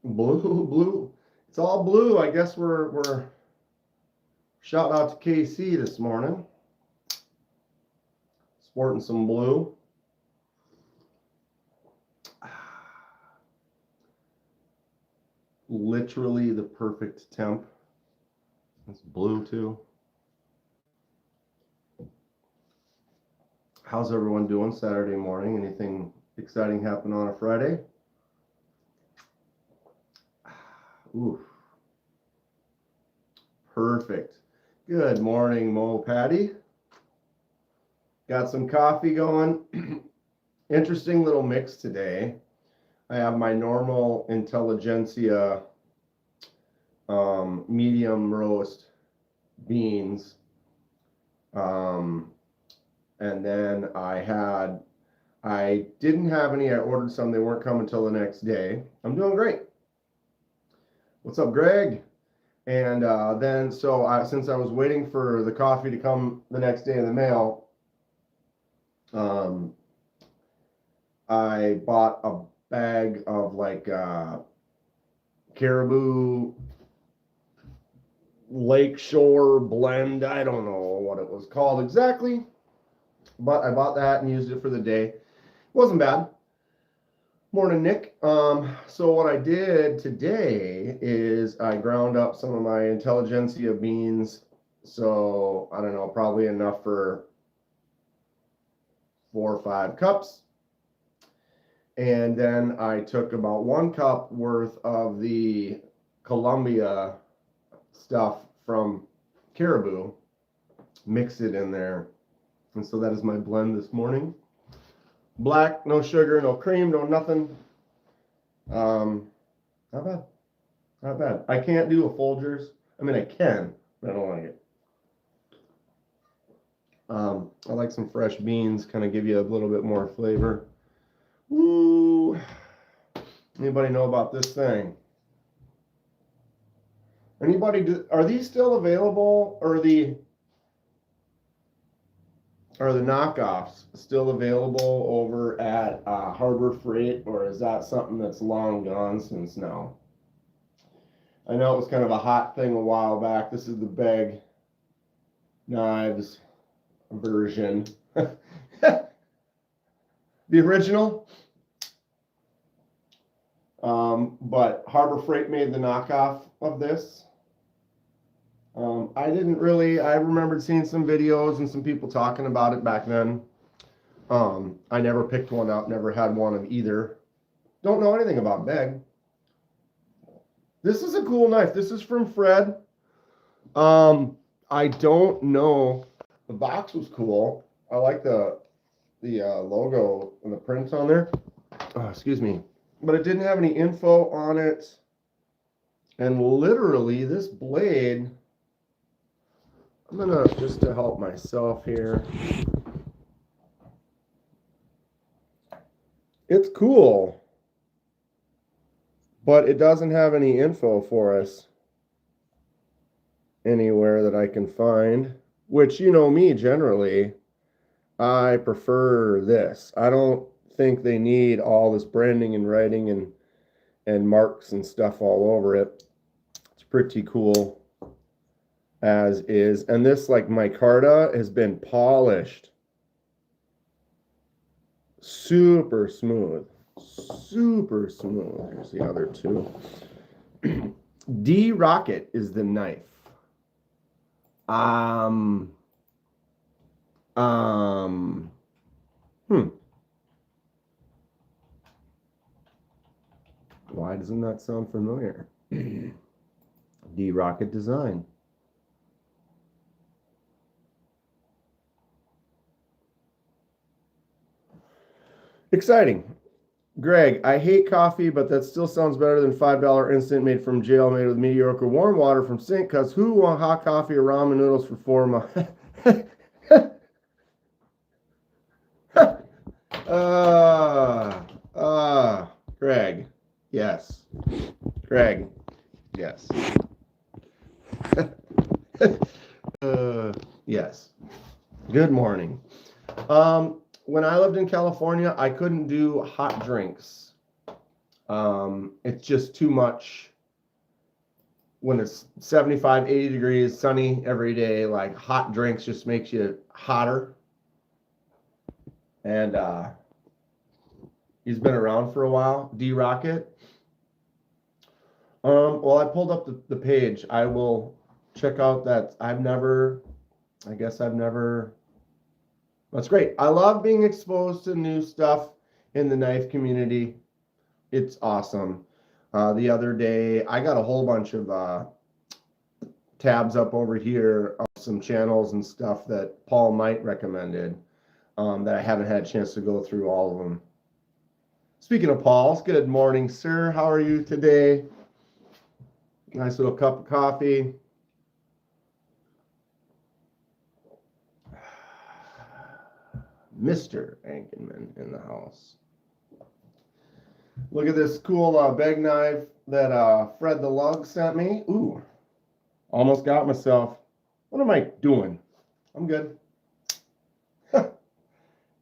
Blue. It's all blue. I guess we're shout out to KC this morning. Sporting some blue. Literally the perfect temp. It's blue too. How's everyone doing Saturday morning? Anything exciting happen on a Friday? Ooh. Perfect. Good morning, Mo Patty. Got some coffee going. Interesting little mix today. I have my normal Intelligentsia medium roast beans. And then I didn't have any. I ordered some. They weren't coming until the next day. I'm doing great. What's up, Greg? And then, since I was waiting for the coffee to come the next day in the mail, I bought a bag of like Caribou Lakeshore blend. I don't know what it was called exactly, but I bought that and used it for the day. It wasn't bad. Morning, Nick. So what I did today is I ground up some of my Intelligentsia beans. So I don't know, probably enough for 4 or 5 cups. And then I took about 1 cup worth of the Columbia stuff from Caribou, mixed it in there. And so that is my blend this morning. Black, no sugar, no cream, no nothing. Not bad. Not bad. I can't do a Folgers. I mean, I can, but I don't like it. I like some fresh beans, kind of give you a little bit more flavor. Woo! Anybody know about this thing? Anybody are these still available, or are the knockoffs still available over at Harbor Freight, or is that something that's long gone since now? I know it was kind of a hot thing a while back. This is the Beg Knives version. The original. But Harbor Freight made the knockoff of this. I remembered seeing some videos and some people talking about it back then. I never picked one up, never had one of either. Don't know anything about Beg. This is a cool knife. This is from Fred. I don't know. The box was cool. I like the logo and the print on there. Oh, excuse me. But it didn't have any info on it. And literally, this blade, I'm gonna, just to help myself here. It's cool, but it doesn't have any info for us anywhere that I can find, which, you know me, generally, I prefer this. I don't think they need all this branding and writing and marks and stuff all over it. It's pretty cool as is. And this, like, micarta has been polished. Super smooth. Super smooth. Here's the other two. D Rocket is the knife. Why doesn't that sound familiar? D Rocket design. Exciting. Greg, I hate coffee, but that still sounds better than $5 instant made from jail, made with mediocre warm water from sink, because who want hot coffee or ramen noodles for 4 months? Greg, yes. Greg, yes. Yes. Good morning. When I lived in California, I couldn't do hot drinks. It's just too much when it's 75, 80 degrees, sunny every day. Like hot drinks just makes you hotter. And he's been around for a while. D-Rocket. Well, I pulled up the page. I will check out that. That's great. I love being exposed to new stuff in the knife community. It's awesome. The other day, I got a whole bunch of tabs up over here of some channels and stuff that Paul might recommended that I haven't had a chance to go through all of them. Speaking of Paul's, good morning, sir. How are you today? Nice little cup of coffee. Mr. Kenman in the house. Look at this cool bag knife that Fred the Lug sent me. Ooh, almost got myself. What am I doing? I'm good.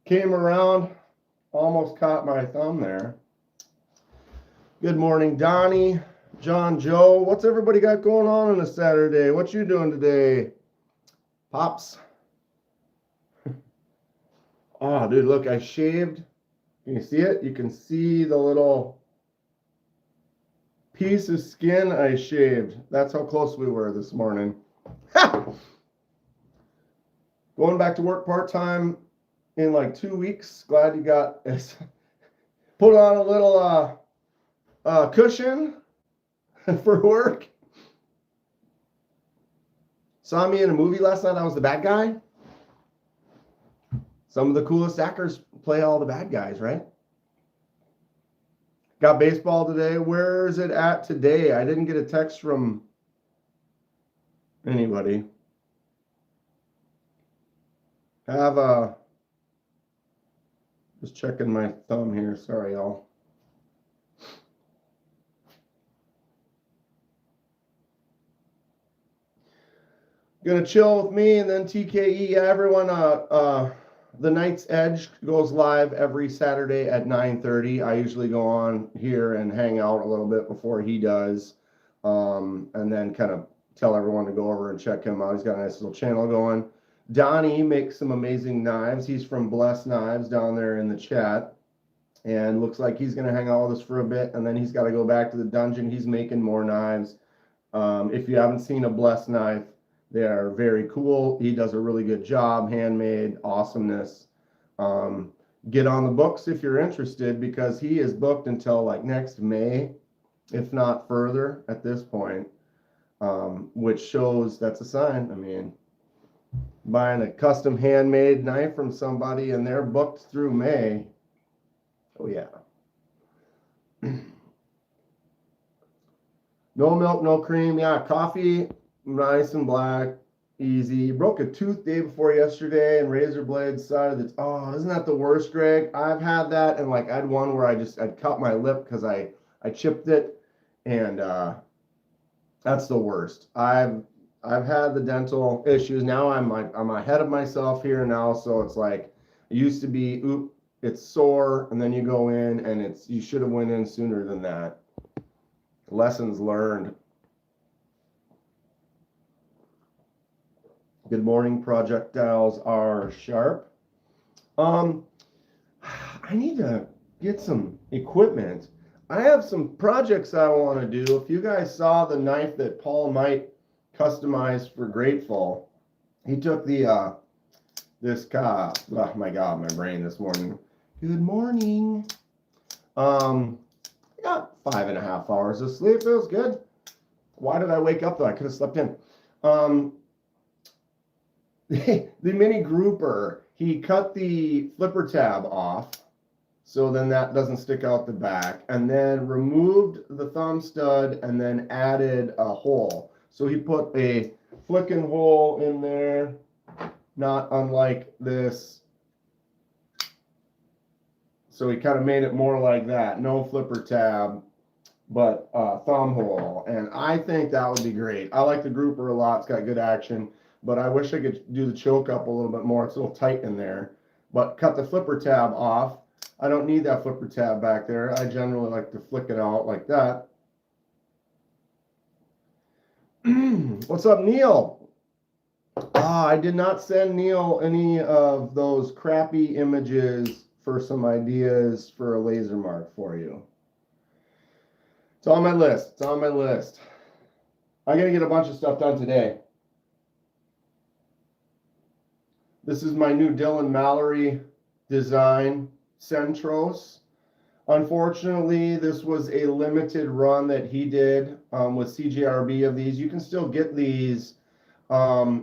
Came around, almost caught my thumb there. Good morning, Donnie, John, Joe. What's everybody got going on a Saturday? What you doing today? Pops. Oh, dude, look, I shaved. Can you see it? You can see the little piece of skin I shaved. That's how close we were this morning. Going back to work part-time in like 2 weeks. Glad you got this. Put on a little cushion for work. Saw me in a movie last night. I was the bad guy. Some of the coolest actors play all the bad guys, right? Got baseball today. Where is it at today? I didn't get a text from anybody. Just checking my thumb here. Sorry, y'all. Gonna chill with me and then TKE. Everyone, the Night's Edge goes live every Saturday at 9:30. I usually go on here and hang out a little bit before he does, and then kind of tell everyone to go over and check him out. He's got a nice little channel going. Donnie makes some amazing knives. He's from Bless Knives down there in the chat, and looks like he's going to hang out with us for a bit, and then he's got to go back to the dungeon. He's making more knives. If you haven't seen a Bless knife, they are very cool. He does a really good job, handmade, awesomeness. Get on the books if you're interested, because he is booked until like next May, if not further at this point, which shows that's a sign. I mean, buying a custom handmade knife from somebody and they're booked through May. Oh, yeah. No milk, no cream. Yeah, coffee. Nice and black, easy. Broke a tooth day before yesterday and razor blade side of the. Oh, isn't that the worst, Greg? I've had that, and like I had one where I'd cut my lip because I chipped it, and that's the worst. I've had the dental issues. Now I'm ahead of myself here now, so it's like it used to be. Oop, it's sore, and then you go in, and you should have went in sooner than that. Lessons learned. Good morning, projectiles are sharp. I need to get some equipment. I have some projects I want to do. If you guys saw the knife that Paul might customize for Grateful, he took the oh my God, my brain this morning. Good morning. I got 5.5 hours of sleep. It was good. Why did I wake up though? I could have slept in. The mini grouper, he cut the flipper tab off, so then that doesn't stick out the back, and then removed the thumb stud and then added a hole. So he put a flicking hole in there, not unlike this. So he kind of made it more like that. No flipper tab, but thumb hole. And I think that would be great. I like the grouper a lot. It's got good action. But I wish I could do the choke up a little bit more. It's a little tight in there. But cut the flipper tab off. I don't need that flipper tab back there. I generally like to flick it out like that. What's up, Neil? I did not send Neil any of those crappy images for some ideas for a laser mark for you. It's on my list. It's on my list. I'm going to get a bunch of stuff done today. This is my new Dylan Mallory design, Centros. Unfortunately, this was a limited run that he did with CJRB of these. You can still get these,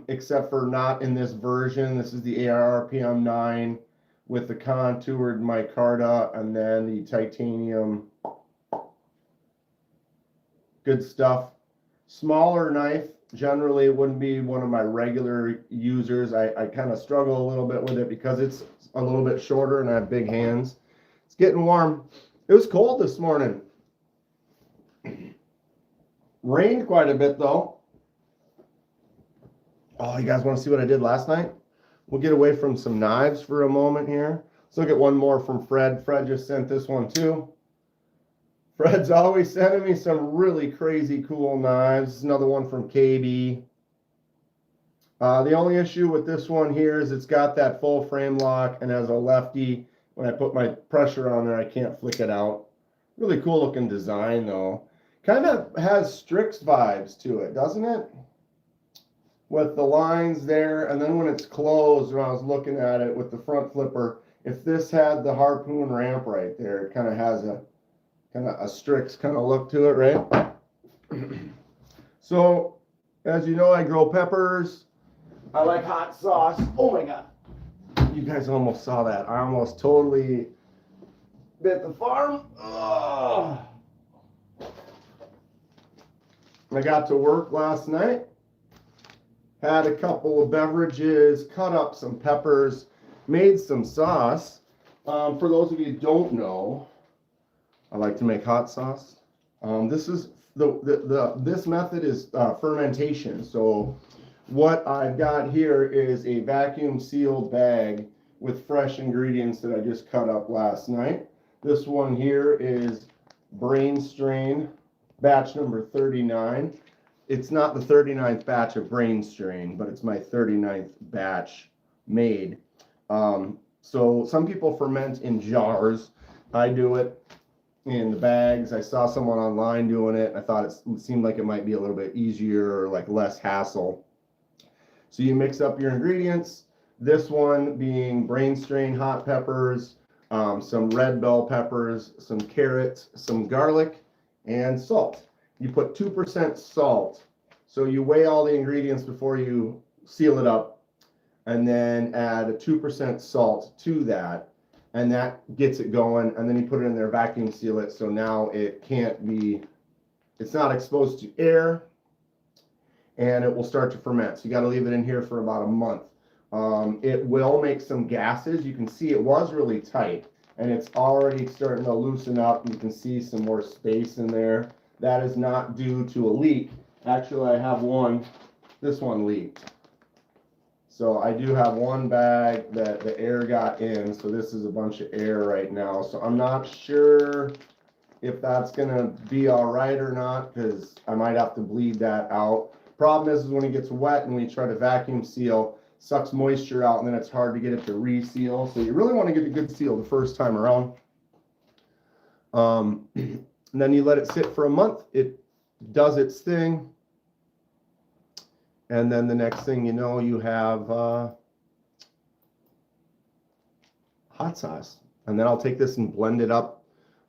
except for not in this version. This is the ARRPM 9 with the contoured micarta and then the titanium. Good stuff. Smaller knife. Generally, it wouldn't be one of my regular users. I kind of struggle a little bit with it because it's a little bit shorter and I have big hands. It's getting warm. It was cold this morning. Rained quite a bit though. Oh, you guys want to see what I did last night? We'll get away from some knives for a moment here. Let's look at one more from Fred. Fred just sent this one too. Fred's always sending me some really crazy cool knives. Another one from KB. The only issue with this one here is it's got that full frame lock, and as a lefty, when I put my pressure on there, I can't flick it out. Really cool looking design though. Kind of has Strix vibes to it, doesn't it? With the lines there, and then when it's closed, when I was looking at it with the front flipper, if this had the harpoon ramp right there, it kind of has a Strix kind of look to it, right? So, as you know, I grow peppers. I like hot sauce. Oh my God. You guys almost saw that. I almost totally bit the farm. Oh. I got to work last night. Had a couple of beverages, cut up some peppers, made some sauce. For those of you who don't know, I like to make hot sauce. This is this method is fermentation. So what I've got here is a vacuum sealed bag with fresh ingredients that I just cut up last night. This one here is Brain Strain batch number 39. It's not the 39th batch of Brain Strain, but it's my 39th batch made. So some people ferment in jars. I do it in the bags. I saw someone online doing it. I thought it seemed like it might be a little bit easier or like less hassle. So you mix up your ingredients. This one being Brain Strain hot peppers, some red bell peppers, some carrots, some garlic, and salt. You put 2% salt. So you weigh all the ingredients before you seal it up, and then add a 2% salt to that, and that gets it going. And then you put it in there, vacuum seal it, so now it can't be, it's not exposed to air, and it will start to ferment. So you got to leave it in here for about a month. It will make some gases. You can see it was really tight, and it's already starting to loosen up. You can see some more space in there. That is not due to a leak. Actually, I have one. This one leaked. So I do have one bag that the air got in. So this is a bunch of air right now. So I'm not sure if that's going to be all right or not, because I might have to bleed that out. Problem is when it gets wet and we try to vacuum seal, sucks moisture out, and then it's hard to get it to reseal. So you really want to get a good seal the first time around. And then you let it sit for a month. It does its thing. And then the next thing you know, you have hot sauce. And then I'll take this and blend it up,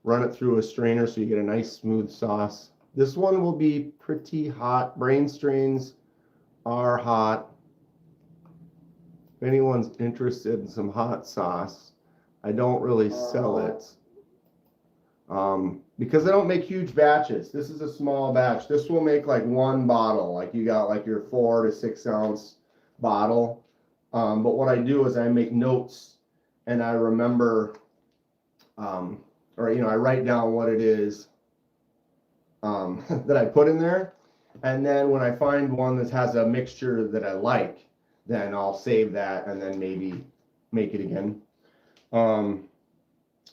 run it through a strainer so you get a nice smooth sauce. This one will be pretty hot. Brain Strains are hot. If anyone's interested in some hot sauce, I don't really sell it. Because I don't make huge batches. This is a small batch. This will make like one bottle, like you got like your 4 to 6 ounce bottle. But what I do is I make notes and I remember, or I write down what it is that I put in there. And then when I find one that has a mixture that I like, then I'll save that and then maybe make it again.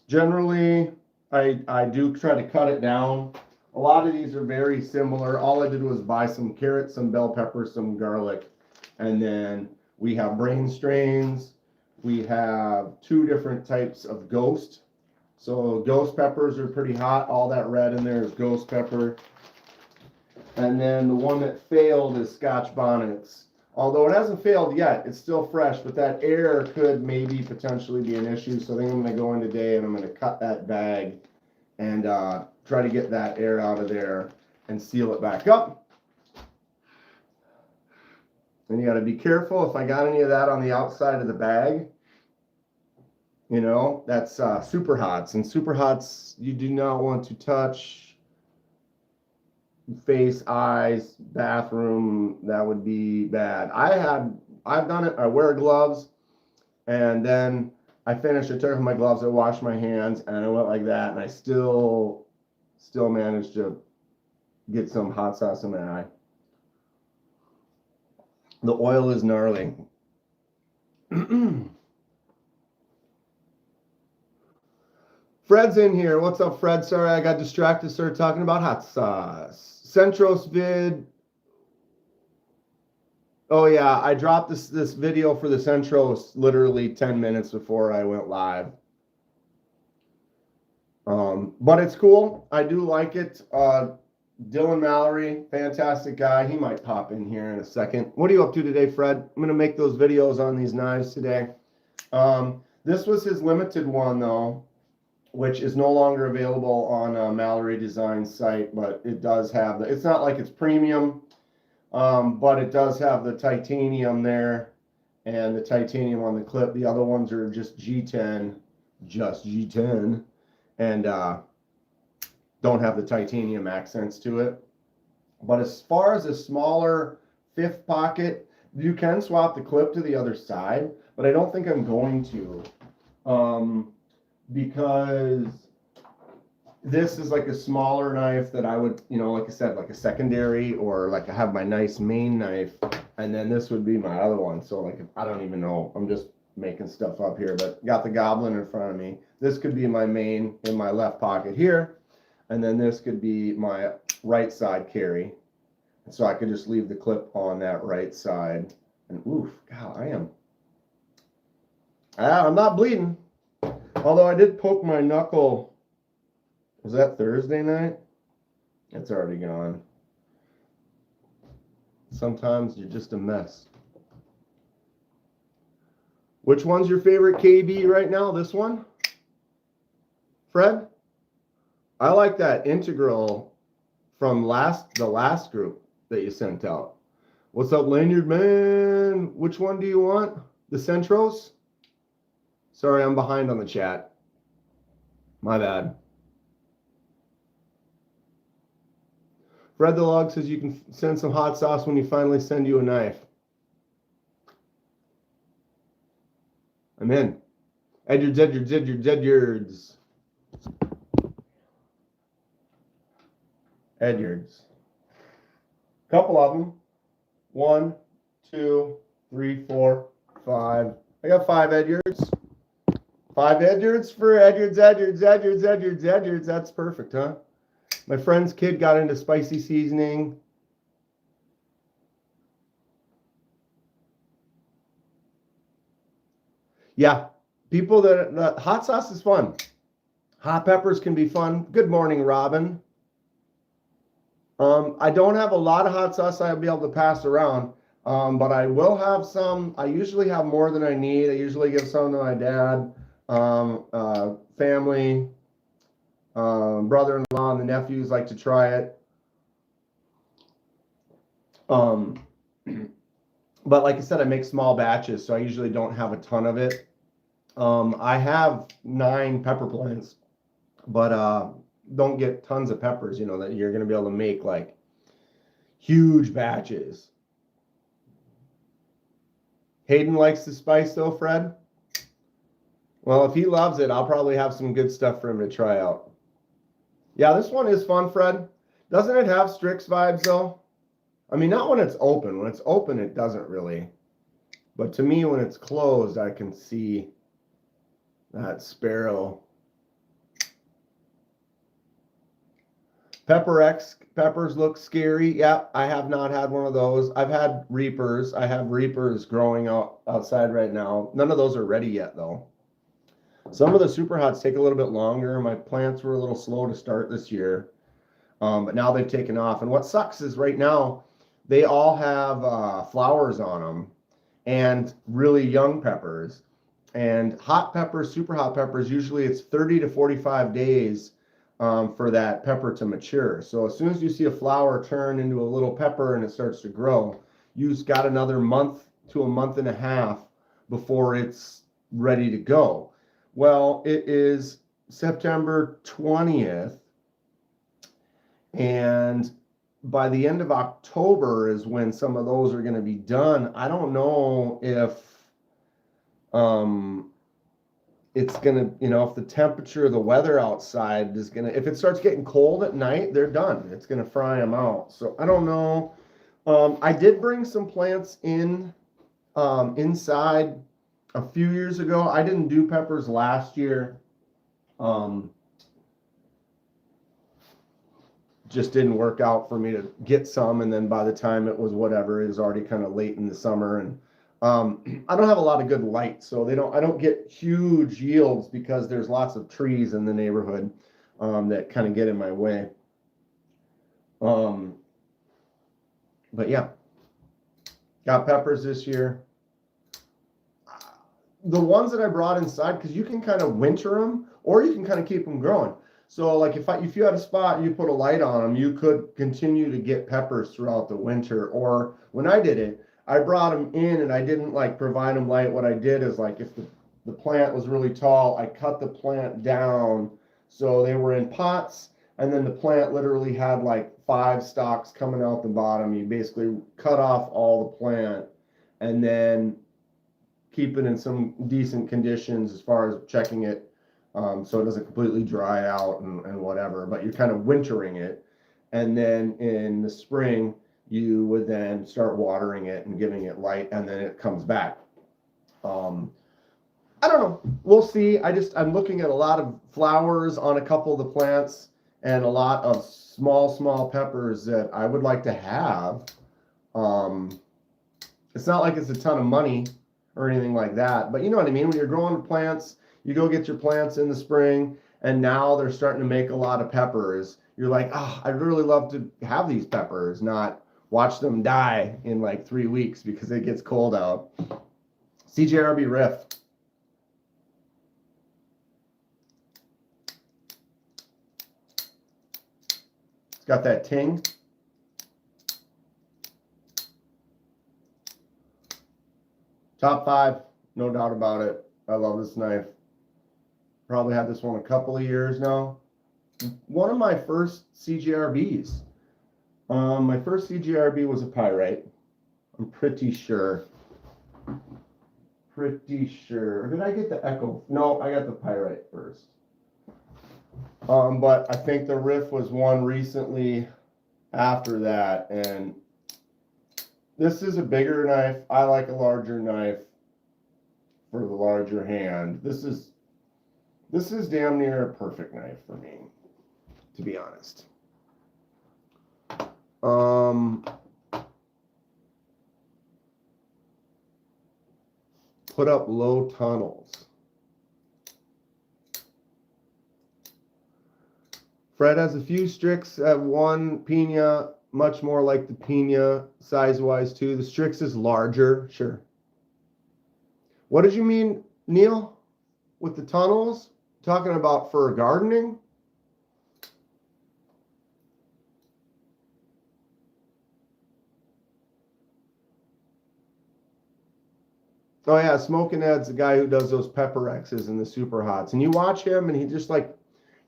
Generally, I do try to cut it down. A lot of these are very similar. All I did was buy some carrots, some bell peppers, some garlic, and then we have brain strains. We have 2 different types of ghost. So ghost peppers are pretty hot. All that red in there is ghost pepper. And then the one that failed is Scotch bonnets. Although it hasn't failed yet, it's still fresh, but that air could maybe potentially be an issue. So I think I'm going to go in today and I'm going to cut that bag and try to get that air out of there and seal it back up. And you got to be careful. If I got any of that on the outside of the bag, you know, that's super hots. And super hots, you do not want to touch face, eyes, bathroom. That would be bad. I've done it. I wear gloves, and then I finished. I took off my gloves. I washed my hands, and I went like that, and I still managed to get some hot sauce in my eye. The oil is gnarly. Fred's in here. What's up, Fred? Sorry, I got distracted. Started talking about hot sauce. Centros vid. Oh yeah, I dropped this video for the Centros literally 10 minutes before I went live. But it's cool. I do like it. Dylan Mallory, fantastic guy. He might pop in here in a second. What are you up to today, Fred? I'm going to make those videos on these knives today. This was his limited one, though, which is no longer available on Mallory Design's site, but it does have it's not like it's premium, but it does have the titanium there and the titanium on the clip. The other ones are just G10, and don't have the titanium accents to it. But as far as a smaller 5th pocket, you can swap the clip to the other side, but I don't think I'm going to. Because this is like a smaller knife that I would, you know, like I said, like a secondary, or like I have my nice main knife, and then this would be my other one. So like, I don't even know, I'm just making stuff up here, but got the Goblin in front of me. This could be my main in my left pocket here, and then this could be my right side carry. So I could just leave the clip on that right side. And oof, God, I'm not bleeding. Although I did poke my knuckle. Was that Thursday night? It's already gone. Sometimes you're just a mess. Which one's your favorite KB right now? This one? Fred? I like that integral from the last group that you sent out. What's up, Lanyard Man? Which one do you want? The Centros? Sorry, I'm behind on the chat. My bad. Fred the Log says you can send some hot sauce when you finally send you a knife. I'm in. Edyards. Couple of them. 1, 2, 3, 4, 5. I got 5 Edyards. 5 Edyards for Edyards. That's perfect, huh? My friend's kid got into spicy seasoning. Yeah, people that hot sauce is fun. Hot peppers can be fun. Good morning, Robin. I don't have a lot of hot sauce I'll be able to pass around, but I will have some. I usually have more than I need. I usually give some to my dad, family, brother-in-law, and the nephews like to try it. But like I said, I make small batches, so I usually don't have a ton of it. I have 9 pepper plants, but don't get tons of peppers, you know, that you're going to be able to make like huge batches. Hayden likes the spice though, Fred. Well, if he loves it, I'll probably have some good stuff for him to try out. Yeah, this one is fun, Fred. Doesn't it have Strix vibes though? I mean, not when it's open. When it's open, it doesn't really. But to me, when it's closed, I can see that sparrow. Pepper X peppers look scary. Yeah, I have not had one of those. I've had Reapers. I have Reapers growing out outside right now. None of those are ready yet, though. Some of the super hots take a little bit longer. My plants were a little slow to start this year, but now they've taken off. And what sucks is right now they all have flowers on them and really young peppers. And hot peppers, super hot peppers, usually it's 30 to 45 days for that pepper to mature. So as soon as you see a flower turn into a little pepper and it starts to grow, you've got another month to a month and a half before it's ready to go. Well, it is September 20th, and by the end of October is when some of those are going to be done. I don't know if it's going to, if the temperature of the weather outside is going to, if it starts getting cold at night, they're done. It's going to fry them out. So I don't know. I did bring some plants in inside a few years ago. I didn't do peppers last year. Just didn't work out for me to get some, and then by the time it was whatever, it was already kind of late in the summer, and I don't have a lot of good light, so I don't get huge yields because there's lots of trees in the neighborhood that kind of get in my way. But yeah, got peppers this year. The ones that I brought inside, because you can kind of winter them or you can kind of keep them growing. So like if you had a spot and you put a light on them, you could continue to get peppers throughout the winter. Or when I did it, I brought them in and I didn't like provide them light. What I did is like if the plant was really tall, I cut the plant down so they were in pots, and then the plant literally had like 5 stalks coming out the bottom. You basically cut off all the plant and then keep it in some decent conditions as far as checking it, so it doesn't completely dry out and whatever, but you're kind of wintering it. And then in the spring, you would then start watering it and giving it light, and then it comes back. I don't know. We'll see. I'm looking at a lot of flowers on a couple of the plants and a lot of small peppers that I would like to have. It's not like it's a ton of money or anything like that, but you know what I mean? When you're growing plants, you go get your plants in the spring, and now they're starting to make a lot of peppers. You're like, I'd really love to have these peppers, not watch them die in like 3 weeks because it gets cold out. CJRB Riff. It's got that ting. Top 5, no doubt about it. I love this knife. Probably had this one a couple of years now. One of my first CGRBs. My first CGRB was a pyrite. I'm pretty sure. Pretty sure. Or did I get the Echo? No, I got the pyrite first. But I think the Riff was one recently after that, and this is a bigger knife. I like a larger knife for the larger hand. This is damn near a perfect knife for me, to be honest. Put up low tunnels. Fred has a few Strix. Have one Pina, much more like the Pina size-wise too. The Strix is larger, sure. What did you mean, Neil, with the tunnels? Talking about for gardening? Oh yeah, Smoking Ed's the guy who does those pepper X's and the super hots. And you watch him and he just like,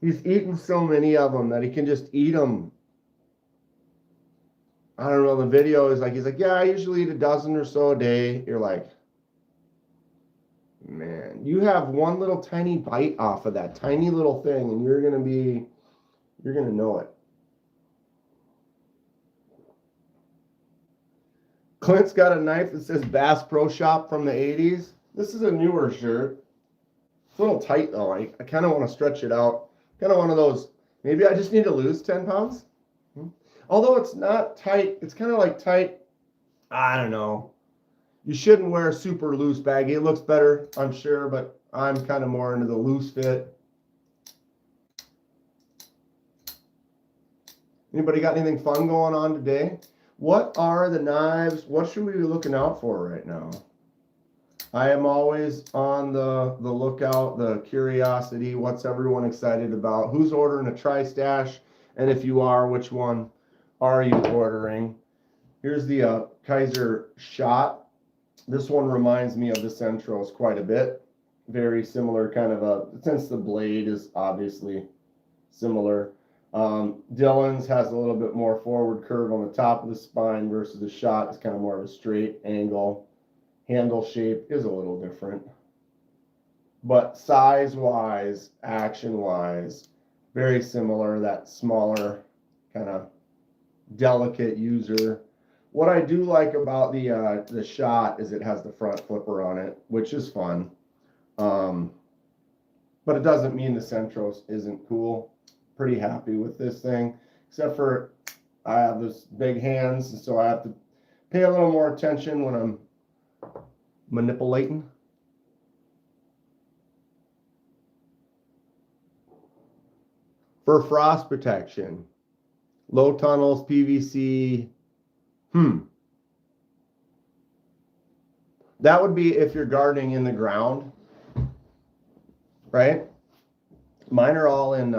he's eating so many of them that he can just eat them. I don't know, the video is like, he's like, yeah, I usually eat a dozen or so a day. You're like, man, you have one little tiny bite off of that tiny little thing and you're going to know it. Clint's got a knife that says Bass Pro Shop from the 80s. This is a newer shirt. It's a little tight though. I kind of want to stretch it out. Kind of one of those, maybe I just need to lose 10 pounds. Although it's not tight, it's kind of like tight. I don't know. You shouldn't wear a super loose baggy. It looks better, I'm sure, but I'm kind of more into the loose fit. Anybody got anything fun going on today? What are the knives? What should we be looking out for right now? I am always on the lookout, the curiosity. What's everyone excited about? Who's ordering a tri-stash? And if you are, which one are you ordering? Here's the Kaiser shot. This one reminds me of the Centros quite a bit. Very similar kind of since the blade is obviously similar. Dillon's has a little bit more forward curve on the top of the spine versus the shot is kind of more of a straight angle. Handle shape is a little different. But size-wise, action-wise, very similar, that smaller kind of delicate user. What I do like about the shot is it has the front flipper on it, which is fun. But it doesn't mean the Centros isn't cool. Pretty happy with this thing, except for I have those big hands, and so I have to pay a little more attention when I'm manipulating. For frost protection, low tunnels, PVC. That would be if you're gardening in the ground, right? Mine are all in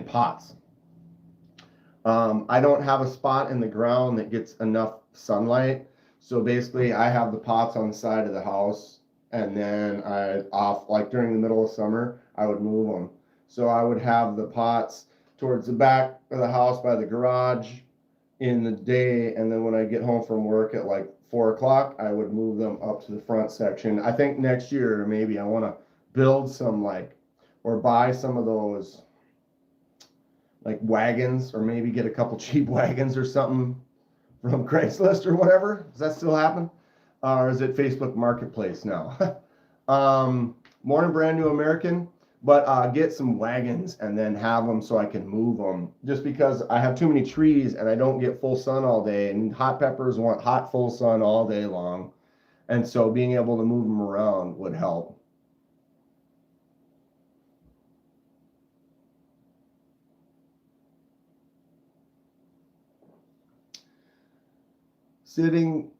pots. I don't have a spot in the ground that gets enough sunlight, so basically I have the pots on the side of the house, and then like during the middle of summer I would move them. So I would have the pots towards the back of the house by the garage in the day, and then when I get home from work at like 4 o'clock, I would move them up to the front section. I think next year maybe I want to build some or buy some of those like wagons, or maybe get a couple cheap wagons or something from Craigslist or whatever. Does that still happen? Or is it Facebook Marketplace now? Morning, brand new American. But get some wagons and then have them so I can move them. Just because I have too many trees and I don't get full sun all day, and hot peppers want hot full sun all day long. And so being able to move them around would help. Sitting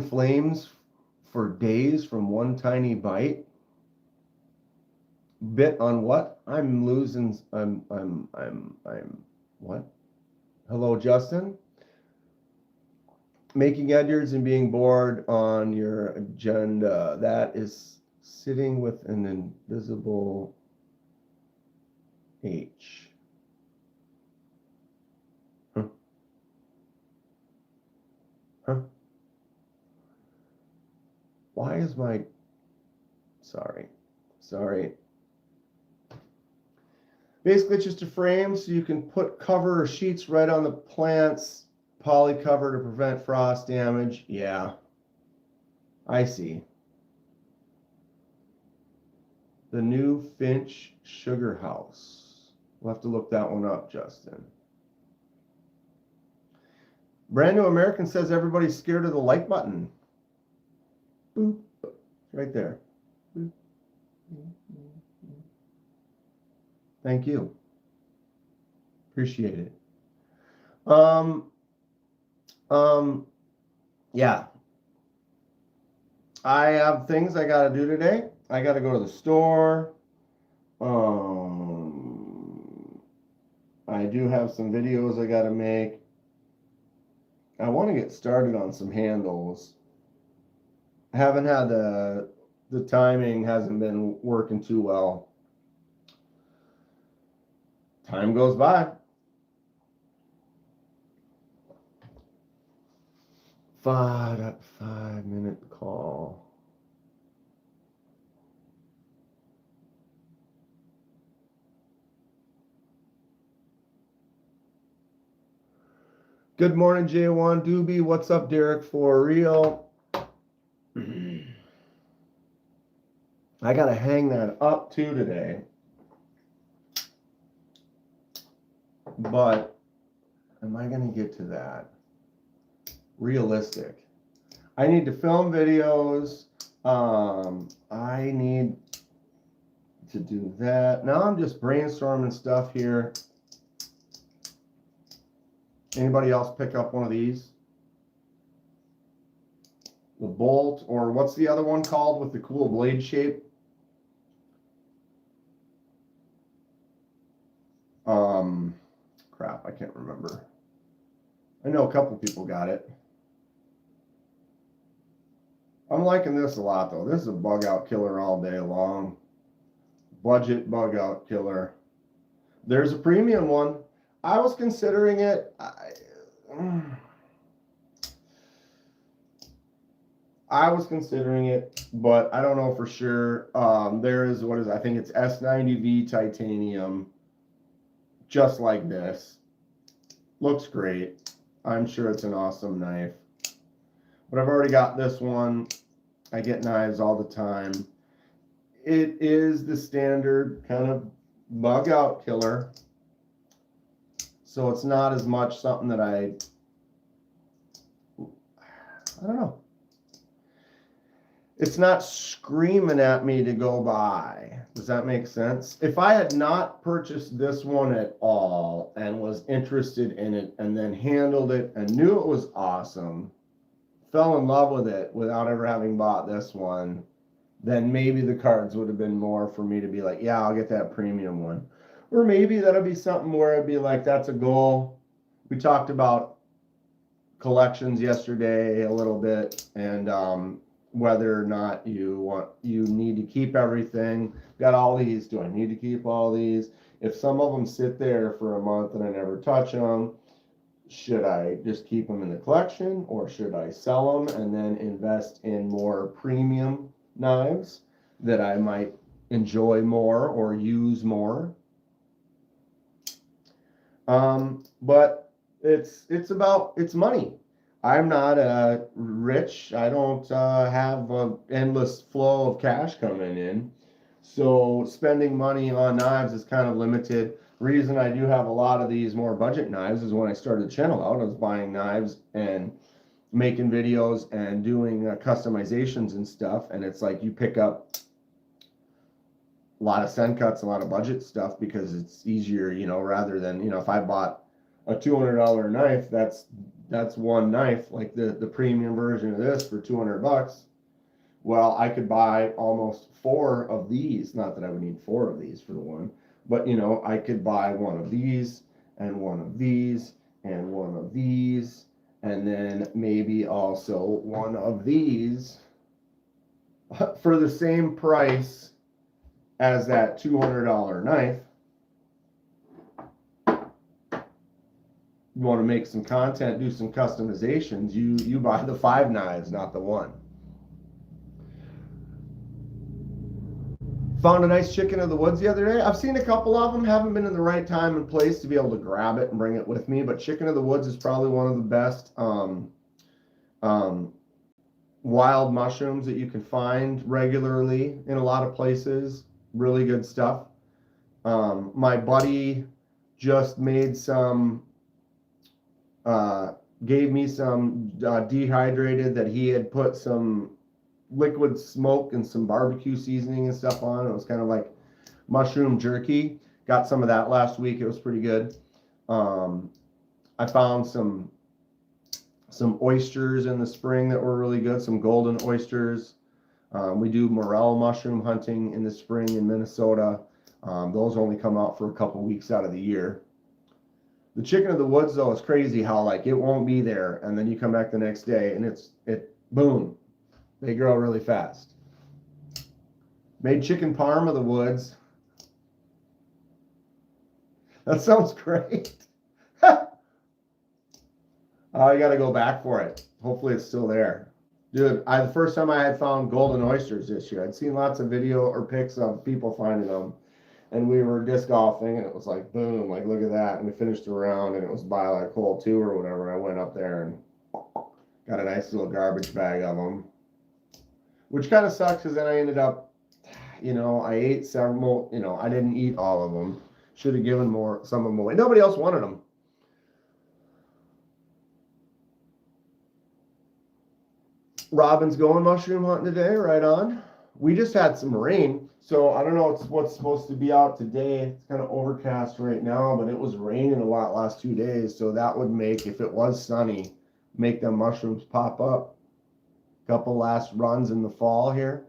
flames for days from one tiny bite. Bit on what? I'm what? Hello, Justin. Making Edwards and being bored on your agenda. That is sitting with an invisible H. Huh? Why is my... Sorry. Basically, it's just a frame so you can put cover or sheets right on the plants. Poly cover to prevent frost damage. Yeah. I see. The new Finch Sugar House. We'll have to look that one up, Justin. Brand new American says everybody's scared of the like button. Boop. Right there. Boop. Thank you. Appreciate it. Yeah. I have things I gotta do today. I gotta go to the store. I do have some videos I gotta make. I want to get started on some handles. I haven't had the timing hasn't been working too well. Time goes by. 5-minute call. Good morning, J1 Doobie. What's up, Derek? For real. I gotta hang that up too today. But am I going to get to that? Realistic. I need to film videos. I need to do that. Now I'm just brainstorming stuff here. Anybody else pick up one of these? The bolt, or what's the other one called with the cool blade shape? Crap, I can't remember. I know a couple people got it. I'm liking this a lot though. This is a bug out killer all day long. Budget bug out killer. There's a premium one. I was considering it. I was considering it, but I don't know for sure. There is, what is it? I think it's S90V titanium, just like this. Looks great. I'm sure it's an awesome knife. But I've already got this one. I get knives all the time. It is the standard kind of bug out killer. So it's not as much something that I don't know. It's not screaming at me to go buy. Does that make sense? If I had not purchased this one at all and was interested in it and then handled it and knew it was awesome, fell in love with it without ever having bought this one, then maybe the cards would have been more for me to be like, yeah, I'll get that premium one. Or maybe that'll be something where it'd be like, that's a goal. We talked about collections yesterday a little bit, and whether or not you need to keep everything. Got all these. Do I need to keep all these? If some of them sit there for a month and I never touch them, should I just keep them in the collection, or should I sell them and then invest in more premium knives that I might enjoy more or use more? But it's money. I'm not rich. I don't have an endless flow of cash coming in. So spending money on knives is kind of limited. Reason I do have a lot of these more budget knives is when I started the channel out, I was buying knives and making videos and doing customizations and stuff. And it's like you pick up a lot of send cuts, a lot of budget stuff because it's easier, rather than, if I bought a $200 knife, that's one knife, like the premium version of this for $200. Well, I could buy almost 4 of these. Not that I would need 4 of these for the one, but I could buy one of these and one of these and one of these, and then maybe also one of these for the same price as that $200 knife. You want to make some content, do some customizations, you buy the 5 knives, not the 1. Found a nice chicken of the woods the other day. I've seen a couple of them, haven't been in the right time and place to be able to grab it and bring it with me, but chicken of the woods is probably one of the best wild mushrooms that you can find regularly in a lot of places. Really good stuff. My buddy just made some, gave me some dehydrated that he had put some liquid smoke and some barbecue seasoning and stuff on. It was kind of like mushroom jerky. Got some of that last week. It was pretty good. I found some oysters in the spring that were really good, some golden oysters. We do morel mushroom hunting in the spring in Minnesota. Those only come out for a couple weeks out of the year. The chicken of the woods, though, is crazy how, like, it won't be there, and then you come back the next day, and boom, they grow really fast. Made chicken parm of the woods. That sounds great. I got to go back for it. Hopefully it's still there. Dude, the first time I had found golden oysters this year. I'd seen lots of video or pics of people finding them. And we were disc golfing, and it was like, boom, like, look at that. And we finished the round, and it was by like hole 2 or whatever. I went up there and got a nice little garbage bag of them. Which kind of sucks because then I ended up, I ate several, I didn't eat all of them. Should have given some of them away. Nobody else wanted them. Robin's going mushroom hunting today, right on. We just had some rain, so I don't know what's supposed to be out today. It's kind of overcast right now, but it was raining a lot last 2 days, so that would make, if it was sunny, make them mushrooms pop up. Couple last runs in the fall here.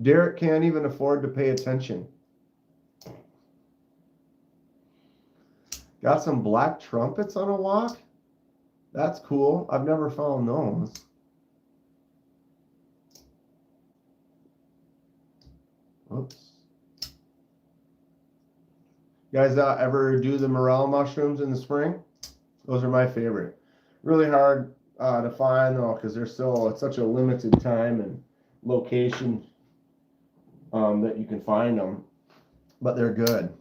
Derek can't even afford to pay attention. Got some black trumpets on a walk? That's cool. I've never found those. Oops. You guys ever do the morel mushrooms in the spring? Those are my favorite. Really hard to find though, because they're still at such a limited time and location that you can find them, but they're good.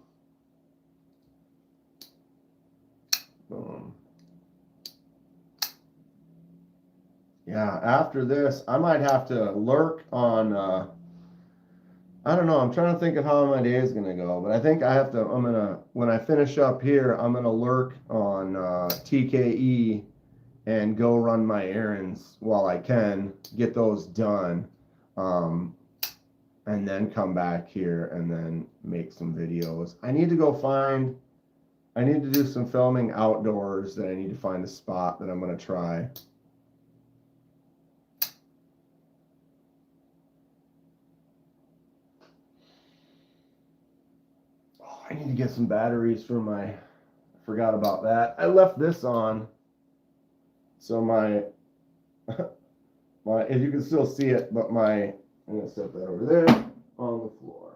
Yeah, after this, I might have to lurk on, I don't know, I'm trying to think of how my day is going to go, but I think I have to, when I finish up here, I'm going to lurk on TKE and go run my errands while I can, get those done, and then come back here and then make some videos. I need to do some filming outdoors, that I need to find a spot that I'm going to try. I need to get some batteries for I forgot about that. I left this on, so if you can still see it, but I'm going to set that over there on the floor.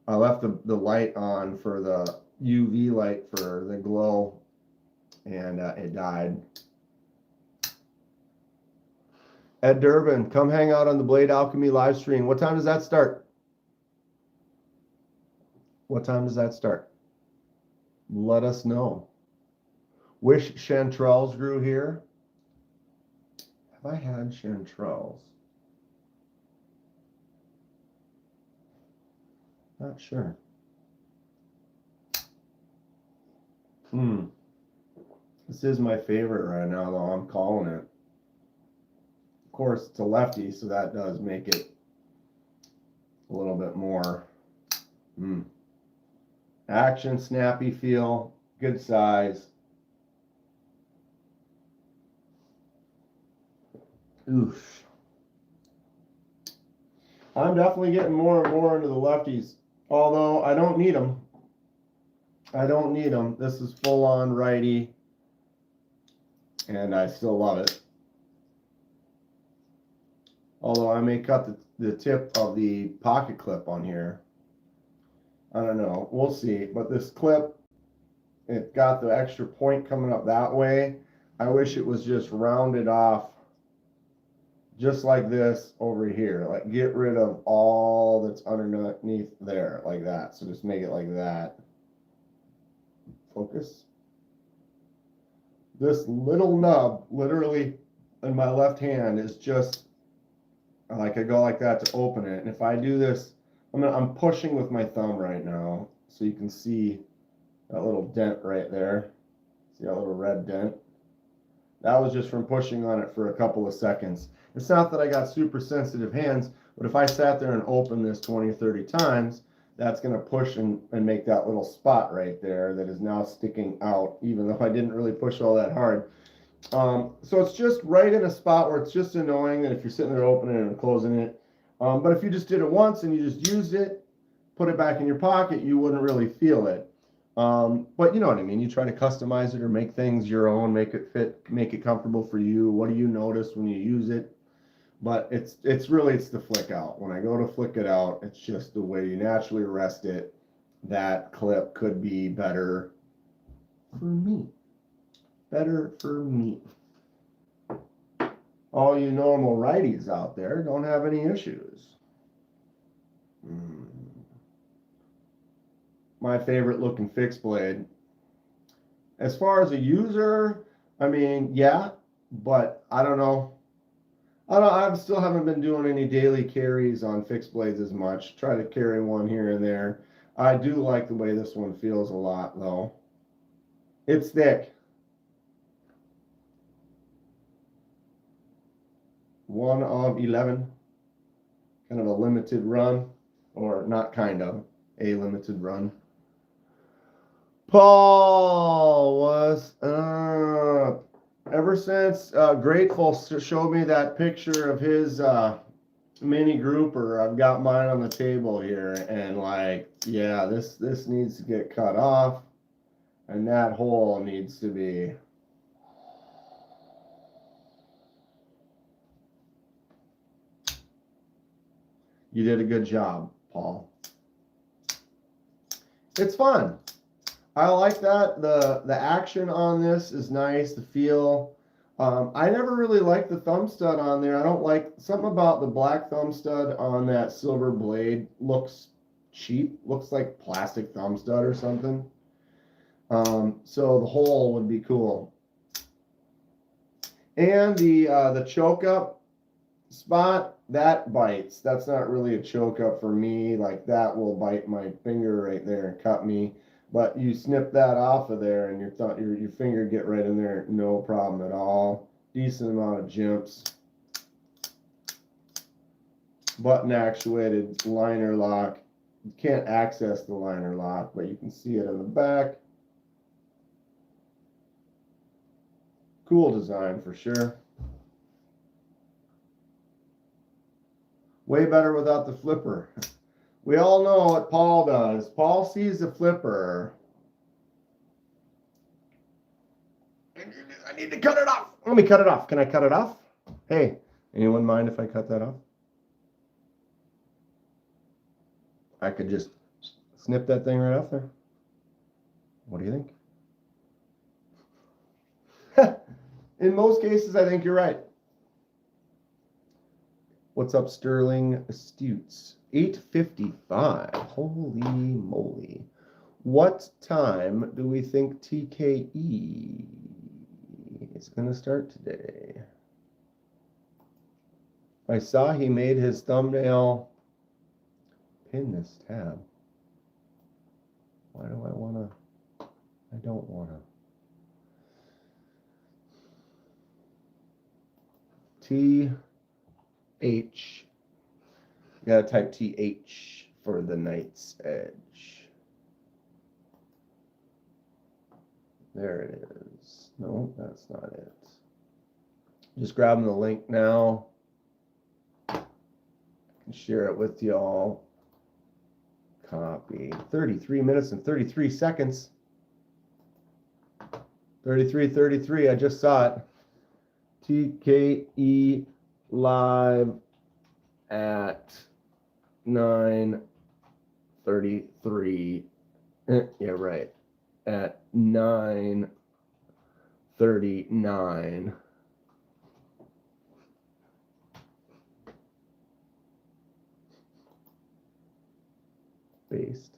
I left the light on for the UV light for the glow, and it died. Ed Durbin, come hang out on the Blade Alchemy live stream. What time does that start? What time does that start? Let us know. Wish chanterelles grew here. Have I had chanterelles? Not sure. This is my favorite right now, though. I'm calling it. Of course, it's a lefty, so that does make it a little bit more. Action, snappy feel, good size. Oof. I'm definitely getting more and more into the lefties, although I don't need them. This is full on righty, and I still love it. Although I may cut the tip of the pocket clip on here. I don't know. We'll see. But this clip, it got the extra point coming up that way. I wish it was just rounded off just like this over here. Like, get rid of all that's underneath there, like that. So just make it like that. Focus. This little nub, literally in my left hand, is just like, I go like that to open it. And if I do this, I'm pushing with my thumb right now, so you can see that little dent right there. See that little red dent? That was just from pushing on it for a couple of seconds. It's not that I got super sensitive hands, but if I sat there and opened this 20 or 30 times, that's going to push and make that little spot right there that is now sticking out, even though I didn't really push all that hard. So it's just right in a spot where it's just annoying that if you're sitting there opening it and closing it. But if you just did it once and you just used it, put it back in your pocket, you wouldn't really feel it. But you know what I mean? You try to customize it or make things your own, make it fit, make it comfortable for you. What do you notice when you use it? But it's the flick out. When I go to flick it out, it's just the way you naturally rest it. That clip could be better for me. Better for me. All you normal righties out there don't have any issues. My favorite looking fixed blade. As far as a user, I mean, yeah, but I don't know. I still haven't been doing any daily carries on fixed blades as much. Try to carry one here and there. I do like the way this one feels a lot, though. It's thick. 1 of 11. Kind of a limited run, or not kind of, a limited run. Paul was ever since Grateful showed me that picture of his mini grouper. I've got mine on the table here, and like, yeah, this needs to get cut off, and that hole needs to be. You did a good job, Paul. It's fun. I like that. The action on this is nice. The feel. I never really liked the thumb stud on there. I don't like something about the black thumb stud on that silver blade. Looks cheap. Looks like plastic thumb stud or something. So the hole would be cool. And the choke up spot, that bites. That's not really a choke up for me. Like that will bite my finger right there and cut me. But you snip that off of there, and your finger get right in there, no problem at all. Decent amount of jimps. Button actuated liner lock. You can't access the liner lock, but you can see it in the back. Cool design for sure. Way better without the flipper. We all know what Paul does. Paul sees the flipper. I need to cut it off. Let me cut it off. Can I cut it off? Hey, anyone mind if I cut that off? I could just snip that thing right off there. What do you think? In most cases, I think you're right. What's up, Sterling Astutes? 8:55. Holy moly. What time do we think TKE is going to start today? I saw he made his thumbnail. Pin this tab. Why do I want to? I don't want to. TH. You gotta type TH for the Knight's Edge. There it is. No, that's not it. Just grabbing the link now. I can share it with y'all. Copy. 33 minutes and 33 seconds. 33:33. I just saw it. TKE live at 9:33. Yeah, right. At 9:39. Based.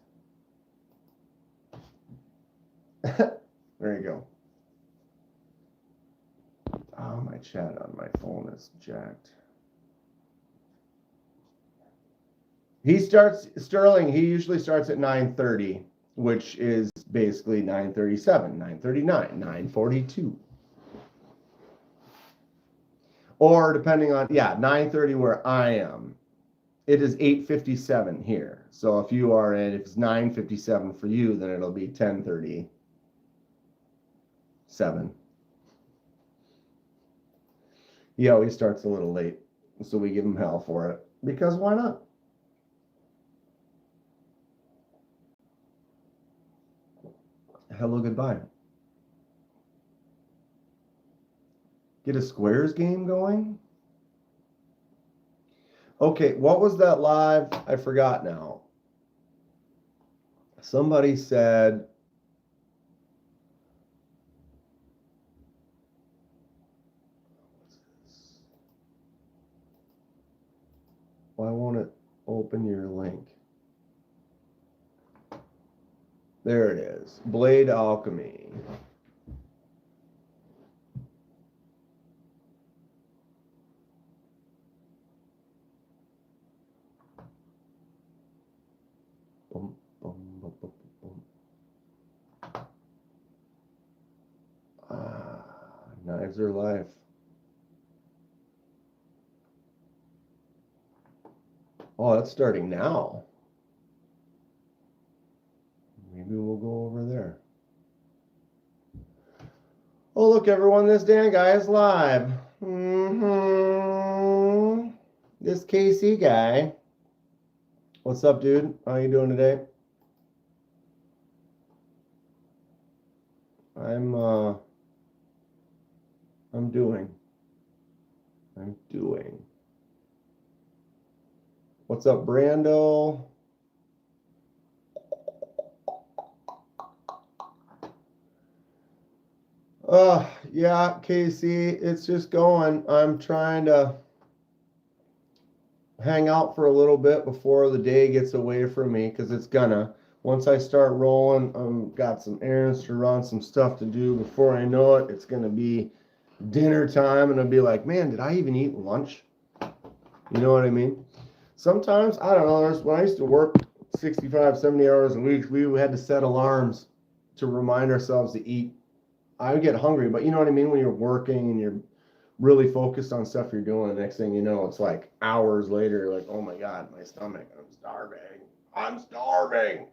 There you go. Oh, my chat on my phone is jacked. Sterling, he usually starts at 9:30, which is basically 9:37, 9:39, 9:42. Or depending on, 9:30 where I am. It is 8:57 here. So if it's 9:57 for you, then it'll be 10:37. He always starts a little late, so we give him hell for it. Because why not? Hello, goodbye. Get a squares game going? Okay, what was that live? I forgot now. Somebody said, why won't it open your link? There it is. Blade Alchemy. Boom, boom, boom, boom, boom. Knives are life. Oh, that's starting now. Maybe we'll go over there. Oh, look, everyone, this Dan guy is live. This KC guy. What's up, dude? How you doing today? I'm doing. What's up, Brando? Yeah, Casey, it's just going. I'm trying to hang out for a little bit before the day gets away from me, because it's gonna. Once I start rolling, got some errands to run, some stuff to do. Before I know it, it's gonna be dinner time, and I'll be like, man, did I even eat lunch? You know what I mean? Sometimes, I don't know, when I used to work 65, 70 hours a week, we had to set alarms to remind ourselves to eat. I would get hungry, but you know what I mean? When you're working and you're really focused on stuff you're doing, the next thing you know, it's like hours later, you're like, oh my God, my stomach, I'm starving. I'm starving.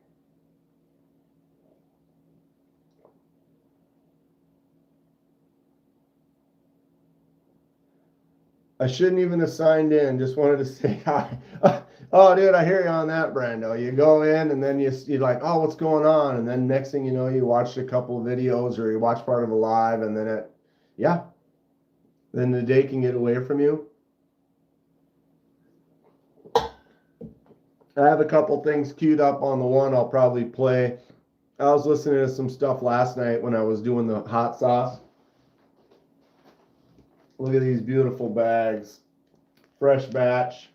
I shouldn't even have signed in. Just wanted to say hi. Oh, dude, I hear you on that, Brando. You go in and then you're like, oh, what's going on? And then next thing you know, you watched a couple of videos or you watch part of a live, and then then the day can get away from you. I have a couple things queued up on the one I'll probably play. I was listening to some stuff last night when I was doing the hot sauce. Look at these beautiful bags. Fresh batch.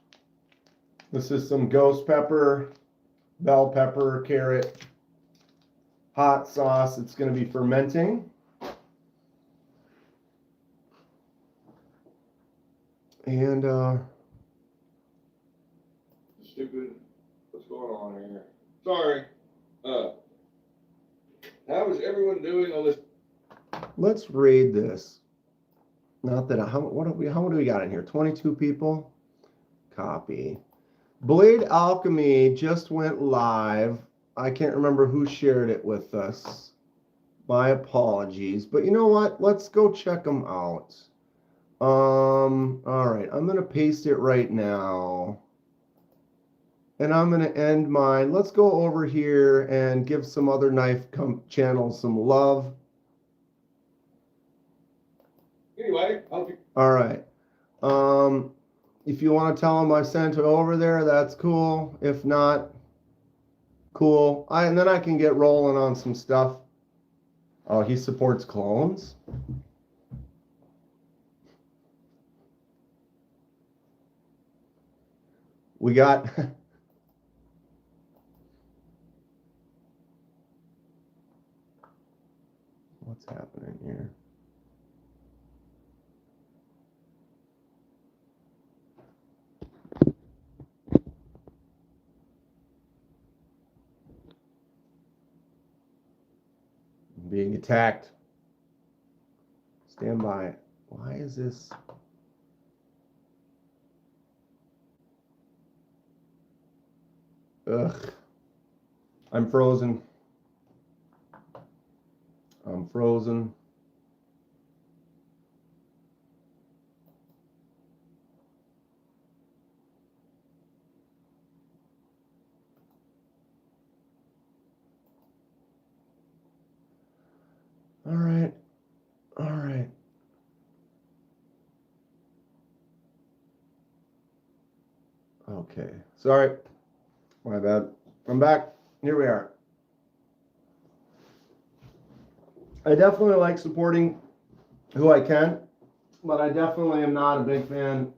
This is some ghost pepper, bell pepper, carrot, hot sauce. It's going to be fermenting. And stupid, what's going on here? Sorry. How is everyone doing all this? Let's raid this. Not that how do we got in here? 22 people. Copy. Blade Alchemy just went live. I can't remember who shared it with us. My apologies. But you know what? Let's go check them out. All right. I'm going to paste it right now. And I'm going to end mine. Let's go over here and give some other knife channels some love. Anyway, all right. If you want to tell them I sent it over there, that's cool. If not, cool. And then I can get rolling on some stuff. Oh, he supports clones? We got... What's happening here? I'm being attacked. Stand by. Why is this? Ugh. I'm frozen. I'm frozen. All right. All right. Okay. Sorry. My bad. I'm back. Here we are. I definitely like supporting who I can, but I definitely am not a big fan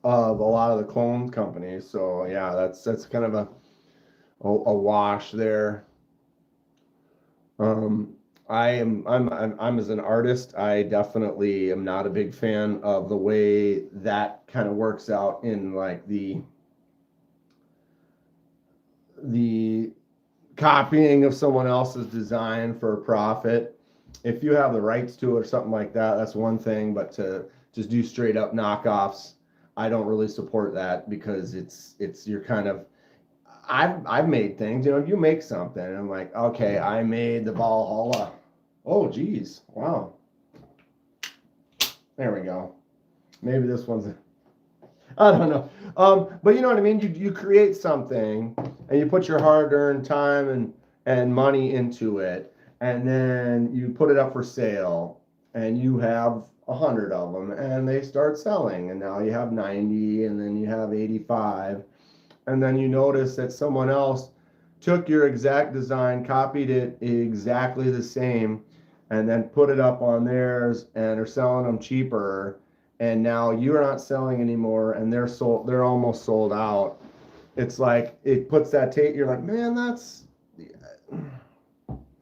of a lot of the clone companies. So yeah, that's kind of a wash there. I'm as an artist, I definitely am not a big fan of the way that kind of works out in like the the copying of someone else's design for a profit. If you have the rights to it or something like that, that's one thing. But to just do straight up knockoffs, I don't really support that, because you're kind of, I've made things, you make something and I'm like, okay, I made the Valhalla. Oh geez, wow. There we go. Maybe this one's, I don't know. But you know what I mean? You create something and you put your hard-earned time and money into it, and then you put it up for sale, and you have 100 of them, and they start selling, and now you have 90, and then you have 85, and then you notice that someone else took your exact design, copied it exactly the same, and then put it up on theirs, and are selling them cheaper, and now you're not selling anymore, and they're almost sold out. It's like, it puts that you're like, man,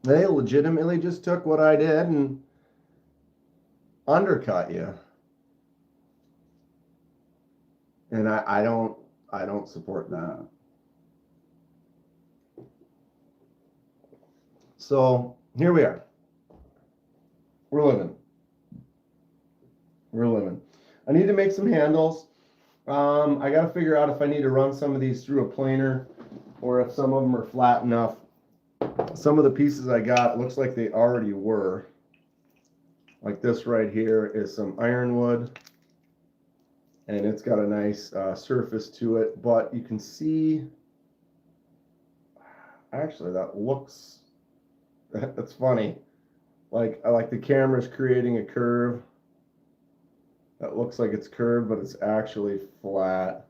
they legitimately just took what I did and undercut you. And I don't support that. So here we are. We're living. I need to make some handles. I got to figure out if I need to run some of these through a planer, or if some of them are flat enough. Some of the pieces I got, it looks like they already were. Like this right here is some ironwood, and it's got a nice surface to it, but you can see, actually that's funny. Like the camera's creating a curve. That looks like it's curved, but it's actually flat.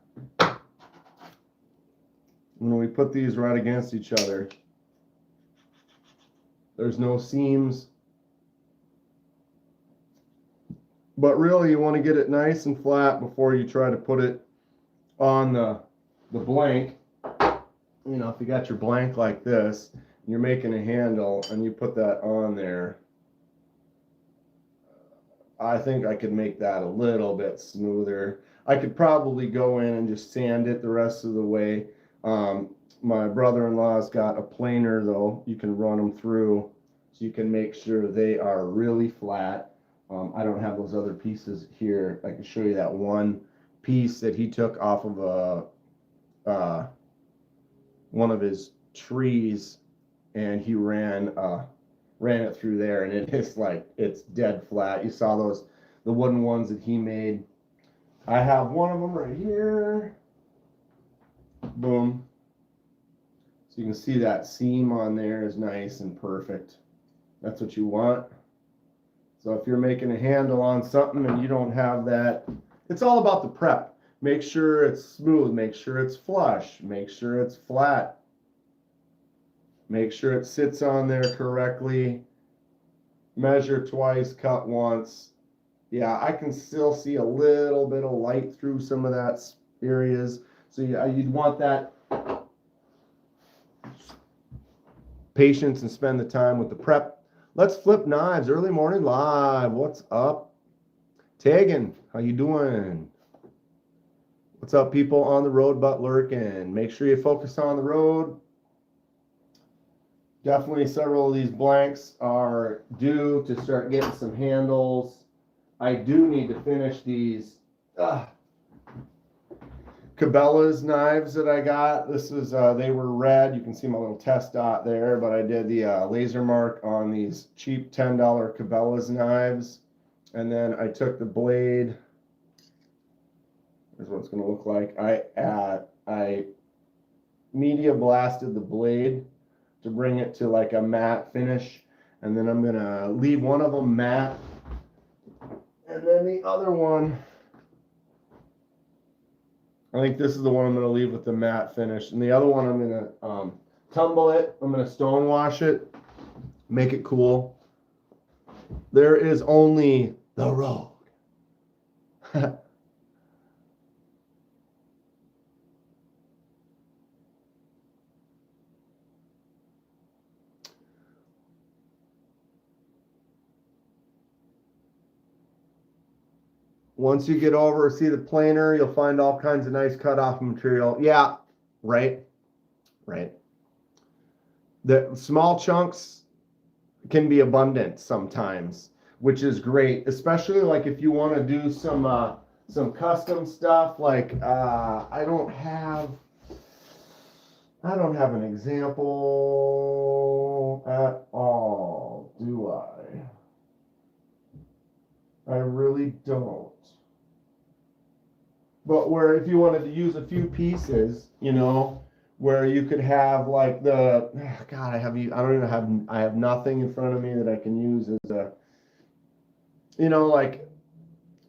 When we put these right against each other, there's no seams. But really, you want to get it nice and flat before you try to put it on the blank. If you got your blank like this, you're making a handle, and you put that on there, I think I could make that a little bit smoother. I could probably go in and just sand it the rest of the way. My brother-in-law's got a planer, though. You can run them through, so you can make sure they are really flat. I don't have those other pieces here. I can show you that one piece that he took off of one of his trees, and he ran it through there, and it's dead flat. You saw the wooden ones that he made. I have one of them right here. Boom. So you can see that seam on there is nice and perfect. That's what you want. So if you're making a handle on something and you don't have that, it's all about the prep. Make sure it's smooth, make sure it's flush, make sure it's flat, make sure it sits on there correctly. Measure twice, cut once. Yeah, I can still see a little bit of light through some of that areas. So you'd want that patience and spend the time with the prep. Let's flip knives. Early morning live. What's up? Tagging. How you doing? What's up, people on the road but lurking? Make sure you focus on the road. Definitely several of these blanks are due to start getting some handles. I do need to finish these Cabela's knives that I got. This is they were red. You can see my little test dot there, but I did the laser mark on these cheap $10 Cabela's knives, and then I took the blade. Here's what it's going to look like. I media blasted the blade to bring it to like a matte finish, and then I'm going to leave one of them matte, and then the other one, I think this is the one I'm going to leave with the matte finish. And the other one, I'm going to tumble it. I'm going to stone wash it, make it cool. There is only the road. Once you get over, see the planer, you'll find all kinds of nice cutoff material. Yeah, right. The small chunks can be abundant sometimes, which is great, especially like if you want to do some custom stuff. Like I don't have an example at all, do I? I really don't. But where if you wanted to use a few pieces, you know, where you could have like the God, I don't even have nothing in front of me that I can use as a, you know, like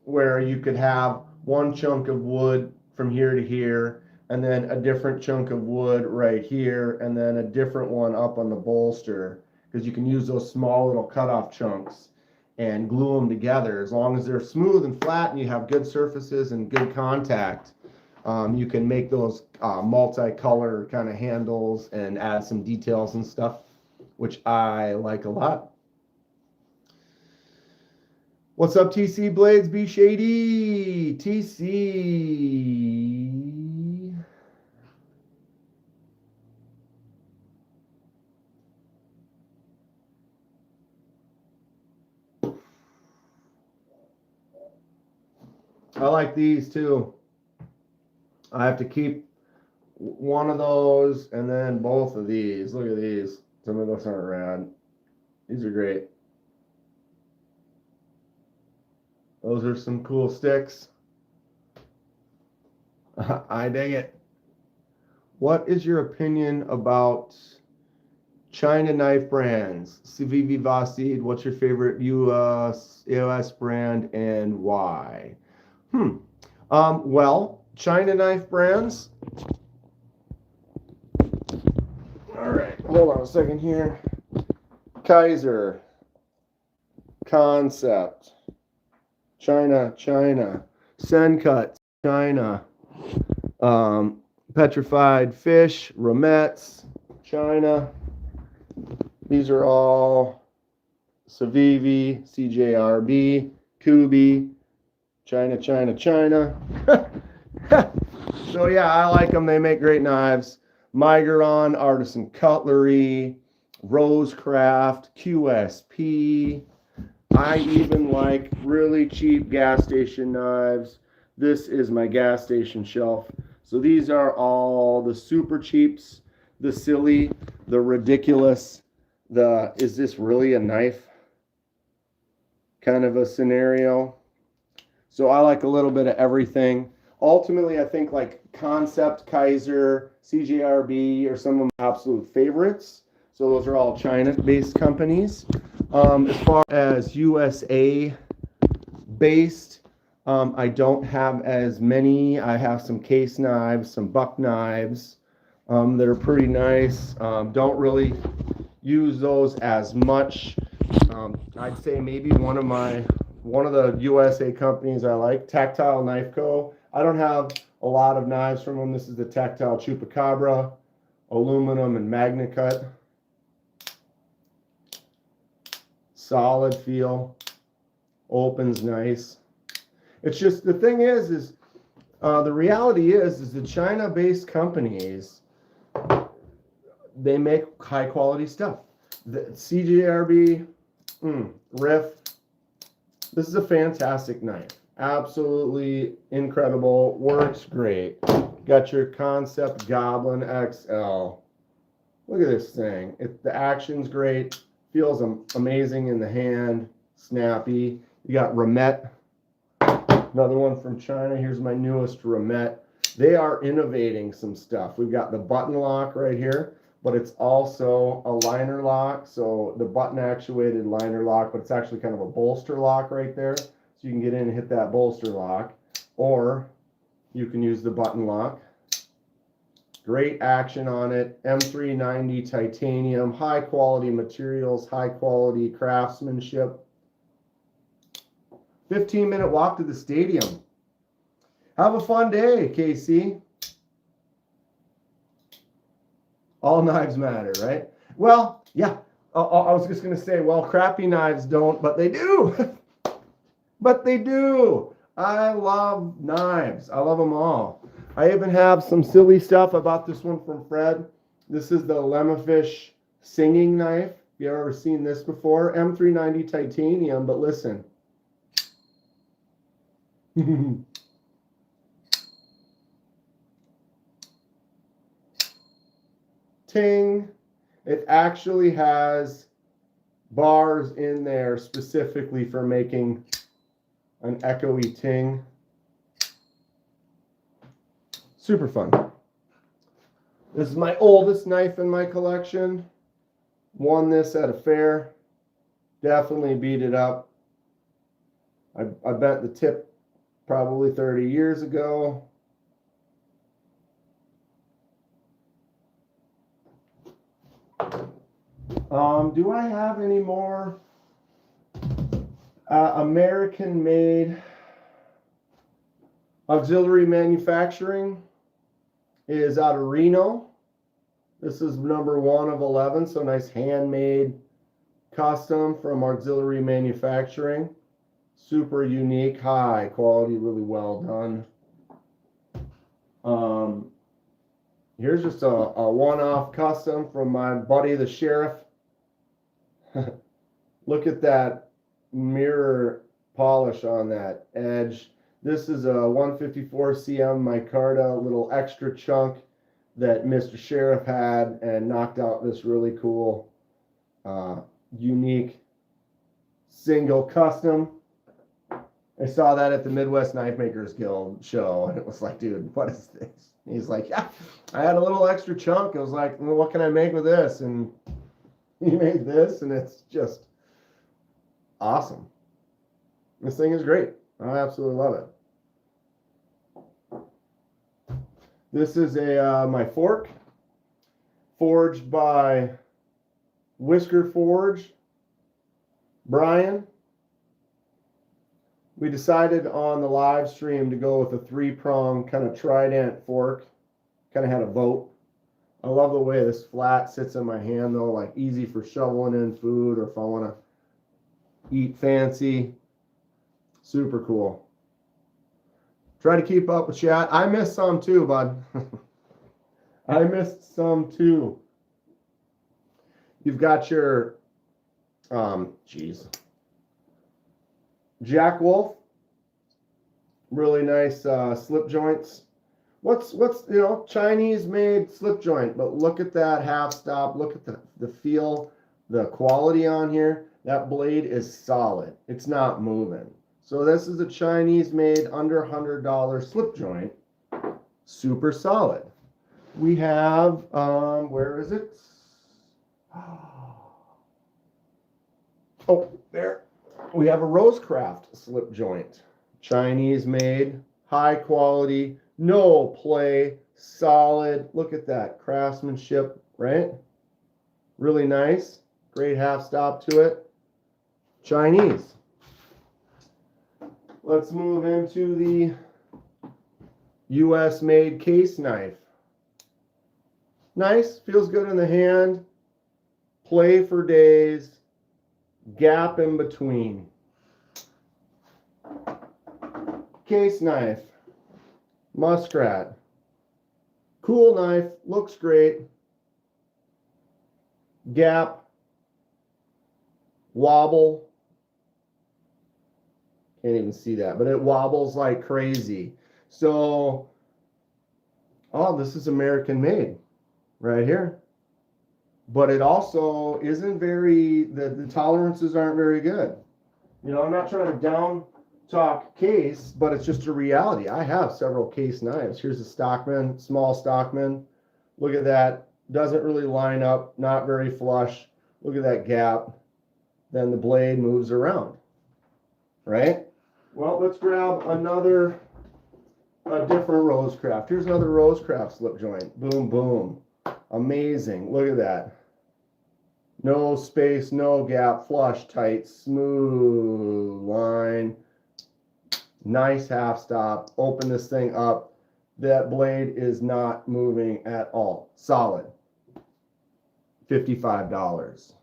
where you could have one chunk of wood from here to here, and then a different chunk of wood right here, and then a different one up on the bolster, because you can use those small little cutoff chunks and glue them together. As long as they're smooth and flat and you have good surfaces and good contact, you can make those multicolor kind of handles and add some details and stuff, which I like a lot. What's up, TC Blades? Be shady. TC. I like these too. I have to keep one of those and then both of these. Look at these. Some of those aren't rad. These are great. Those are some cool sticks. I dig it. What is your opinion about China knife brands? Civivi Vasid, what's your favorite US brand and why? Well, China knife brands. All right, hold on a second here. Kaiser, Concept, China, Sencut, China, Petrified Fish, Rametz, China. These are all Civivi, CJRB, Kubi, China. So yeah, I like them. They make great knives. Migron, Artisan Cutlery, Rosecraft, QSP. I even like really cheap gas station knives. This is my gas station shelf. So these are all the super cheaps, the silly, the ridiculous, the is this really a knife kind of a scenario. So I like a little bit of everything. Ultimately, I think like Concept, Kaiser, CJRB are some of my absolute favorites. So those are all China-based companies. As far as USA-based, I don't have as many. I have some case knives, some buck knives that are pretty nice. Don't really use those as much. I'd say maybe one of the USA companies I like, Tactile Knife Co. I don't have a lot of knives from them. This is the Tactile Chupacabra, aluminum and MagnaCut. Solid feel, opens nice. It's just the thing is the reality is the China-based companies, they make high quality stuff. The CJRB, Riff. This is a fantastic knife. Absolutely incredible. Works great. Got your Concept Goblin XL. Look at this thing. The action's great. Feels amazing in the hand. Snappy. You got Ramet. Another one from China. Here's my newest Ramet. They are innovating some stuff. We've got the button lock right here, but it's also a liner lock. So the button actuated liner lock, but it's actually kind of a bolster lock right there. So you can get in and hit that bolster lock, or you can use the button lock. Great action on it. M390 titanium, high quality materials, high quality craftsmanship. 15-minute walk to the stadium. Have a fun day, KC. All knives matter, right? Well, yeah. I was just going to say, well, crappy knives don't, but they do. But they do. I love knives. I love them all. I even have some silly stuff. I bought this one from Fred. This is the Lemmafish singing knife. You ever seen this before? M390 titanium, but listen. Ting. It actually has bars in there specifically for making an echoey ting. Super fun. This is my oldest knife in my collection. Won this at a fair. Definitely beat it up. I bent the tip probably 30 years ago. Do I have any more American-made auxiliary manufacturing? Is out of Reno. This is number 1 of 11, so nice handmade custom from auxiliary manufacturing. Super unique, high quality, really well done. Here's just a one-off custom from my buddy the sheriff. Look at that mirror polish on that edge. This is a 154 cm micarta, little extra chunk that Mr. Sheriff had and knocked out this really cool, unique single custom. I saw that at the Midwest Knife Makers Guild show, and it was like, dude, what is this? And he's like, yeah, I had a little extra chunk. I was like, well, what can I make with this? And he made this, and it's just awesome. This thing is great. I absolutely love it. This is my fork, forged by Whisker Forge, Brian. We decided on the live stream to go with a 3-prong kind of trident fork. Kind of had a vote. I love the way this flat sits in my hand though, like easy for shoveling in food or if I want to eat fancy. Super cool. Try to keep up with chat. I missed some too, bud. I missed some too. You've got your, Jack Wolf. Really nice slip joints. What's Chinese made slip joint, but look at that half stop. Look at the feel, the quality on here. That blade is solid. It's not moving. So this is a Chinese made under $100 slip joint. Super solid. We have, where is it? Oh, there. We have a Rosecraft slip joint. Chinese made, high quality, no play, solid. Look at that craftsmanship, right? Really nice. Great half stop to it. Chinese. Let's move into the US made case knife. Nice, feels good in the hand. Play for days. Gap in between. Case knife. Muskrat. Cool knife, looks great. Gap. Wobble. Can't even see that, but it wobbles like crazy. So, oh, this is American made right here. But it also isn't very, the tolerances aren't very good. You know, I'm not trying to down talk case, but it's just a reality. I have several case knives. Here's a Stockman, small Stockman. Look at that. Doesn't really line up, not very flush. Look at that gap. Then the blade moves around, right? Well, let's grab a different Rosecraft. Here's another Rosecraft slip joint. Boom, boom. Amazing. Look at that. No space, no gap, flush, tight, smooth line. Nice half stop. Open this thing up. That blade is not moving at all. Solid. $55.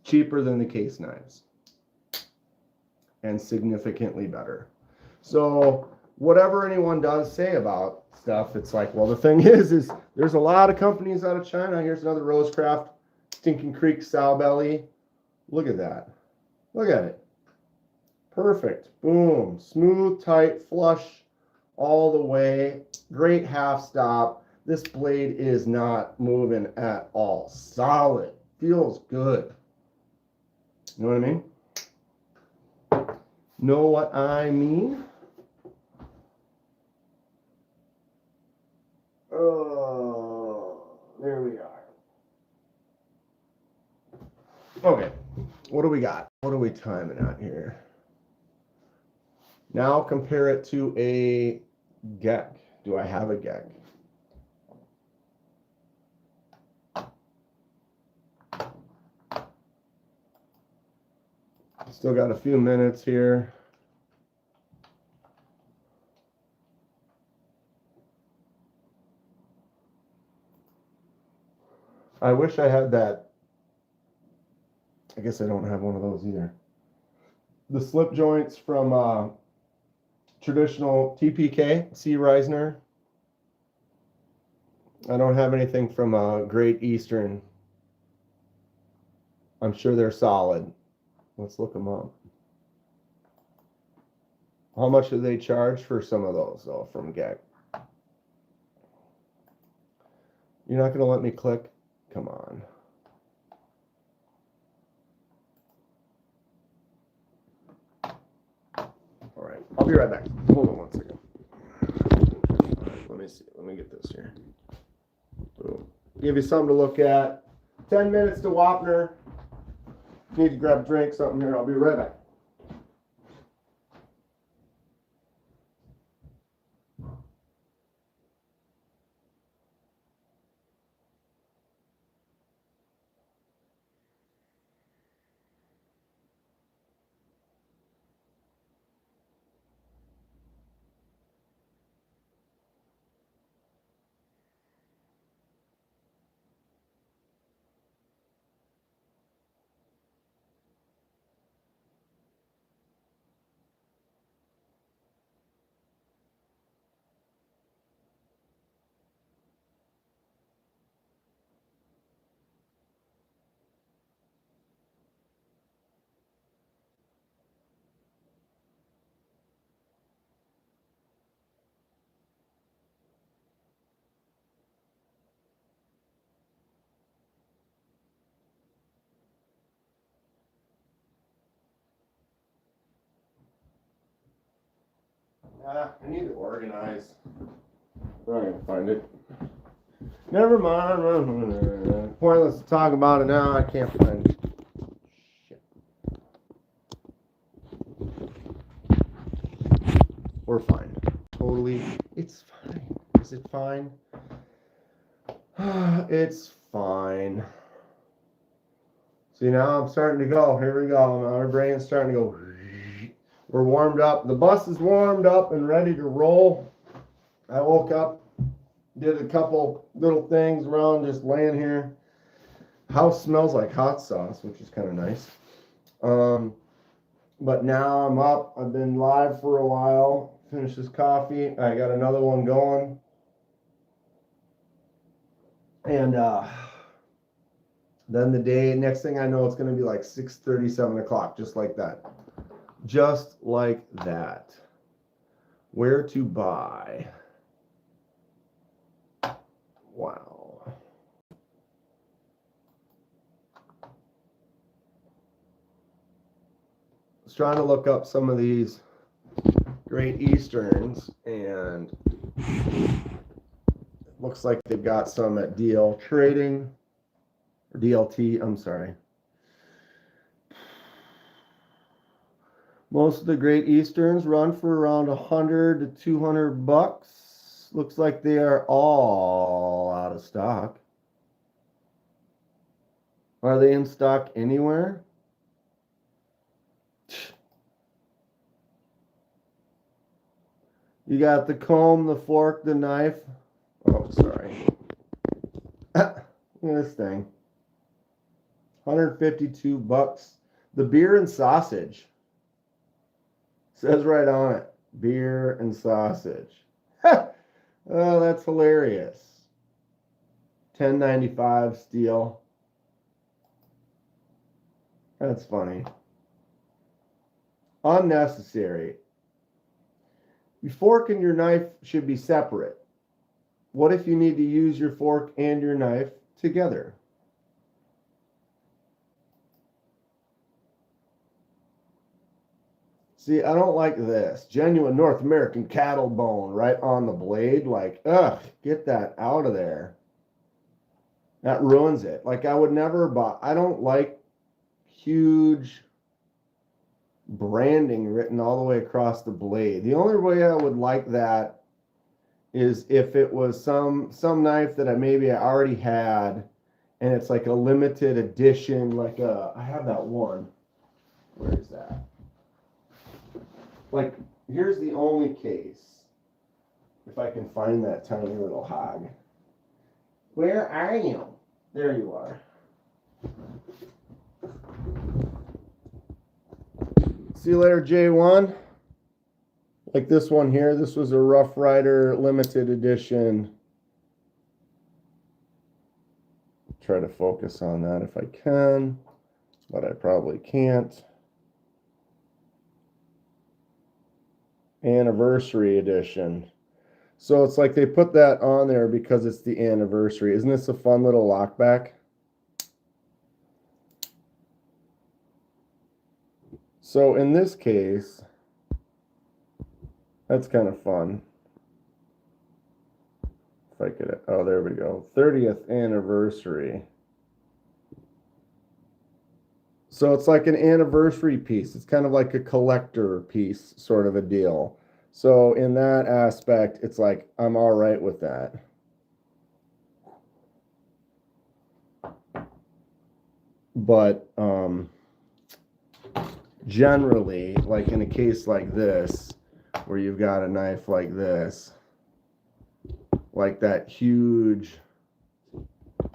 Cheaper than the case knives. And significantly better. So whatever anyone does say about stuff. It's like, well, the thing is there's a lot of companies out of China. Here's another Rosecraft Stinking Creek sow belly. Look at that. Look at it. Perfect. Boom. Smooth, tight, flush all the way. Great half stop. This blade is not moving at all. Solid. Feels good. You know what I mean? Know what I mean? Oh, there we are. Okay. What do we got? What are we timing out here? Now compare it to a Geck. Do I have a Geck? Still got a few minutes here. I wish I had that. I guess I don't have one of those either. The slip joints from traditional TPK, C. Reisner. I don't have anything from Great Eastern. I'm sure they're solid. Let's look them up. How much do they charge for some of those, though, from Geck? You're not going to let me click? Come on. All right, I'll be right back. Hold on 1 second. All right, let me see. Let me get this here. Boom. Give you something to look at. 10 minutes to Wapner. Need to grab a drink, something here. I'll be right back. I need to organize. I'm not gonna find it. Never mind. Pointless to talk about it now. I can't find it. Shit. We're fine. Totally. It's fine. Is it fine? It's fine. See, now I'm starting to go. Here we go. Now our brain's starting to go. We're warmed up. The bus is warmed up and ready to roll. I woke up, did a couple little things around, just laying here. House smells like hot sauce, which is kind of nice. But now I'm up. I've been live for a while. Finished this coffee. I got another one going. And then the day, next thing I know, it's going to be like 6:30, 7 o'clock, just like that. Just like that. Where to buy? Wow. I was trying to look up some of these Great Easterns, and it looks like they've got some at DL Trading, or DLT, I'm sorry. Most of the Great Easterns run for around 100 to 200 bucks. Looks like they are all out of stock. Are they in stock anywhere? You got the comb, the fork, the knife. Oh, sorry. Look at this thing. 152 bucks. The beer and sausage. Says right on it, beer and sausage. Oh, that's hilarious. 1095 steel. That's funny. Unnecessary. Your fork and your knife should be separate. What if you need to use your fork and your knife together? See, I don't like this. Genuine North American cattle bone right on the blade. Like, ugh, get that out of there. That ruins it. Like, I would never buy, I don't like huge branding written all the way across the blade. The only way I would like that is if it was some knife that I already had, and it's like a limited edition, like I have that one. Where is that? Like, here's the only case. If I can find that tiny little hog. Where are you? There you are. See you later, J1. Like this one here. This was a Rough Rider limited edition. Try to focus on that if I can, but I probably can't. Anniversary edition. So it's like they put that on there because it's the anniversary. Isn't this a fun little lockback? So in this case, that's kind of fun. If I could, oh, there we go. 30th anniversary. So it's like an anniversary piece. It's kind of like a collector piece sort of a deal. So in that aspect, it's like, I'm all right with that. But generally, like in a case like this, where you've got a knife like this, like that huge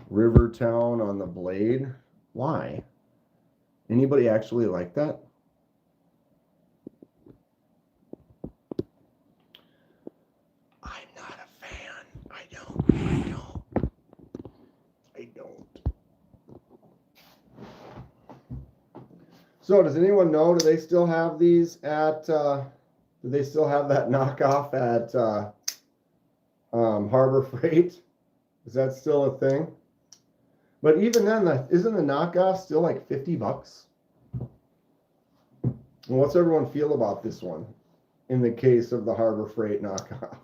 river town on the blade, why? Anybody actually like that? I'm not a fan. I don't. So does anyone know, do they still have these at, do they still have that knockoff at Harbor Freight? Is that still a thing? But even then, isn't the knockoff still like $50? And what's everyone feel about this one in the case of the Harbor Freight knockoff?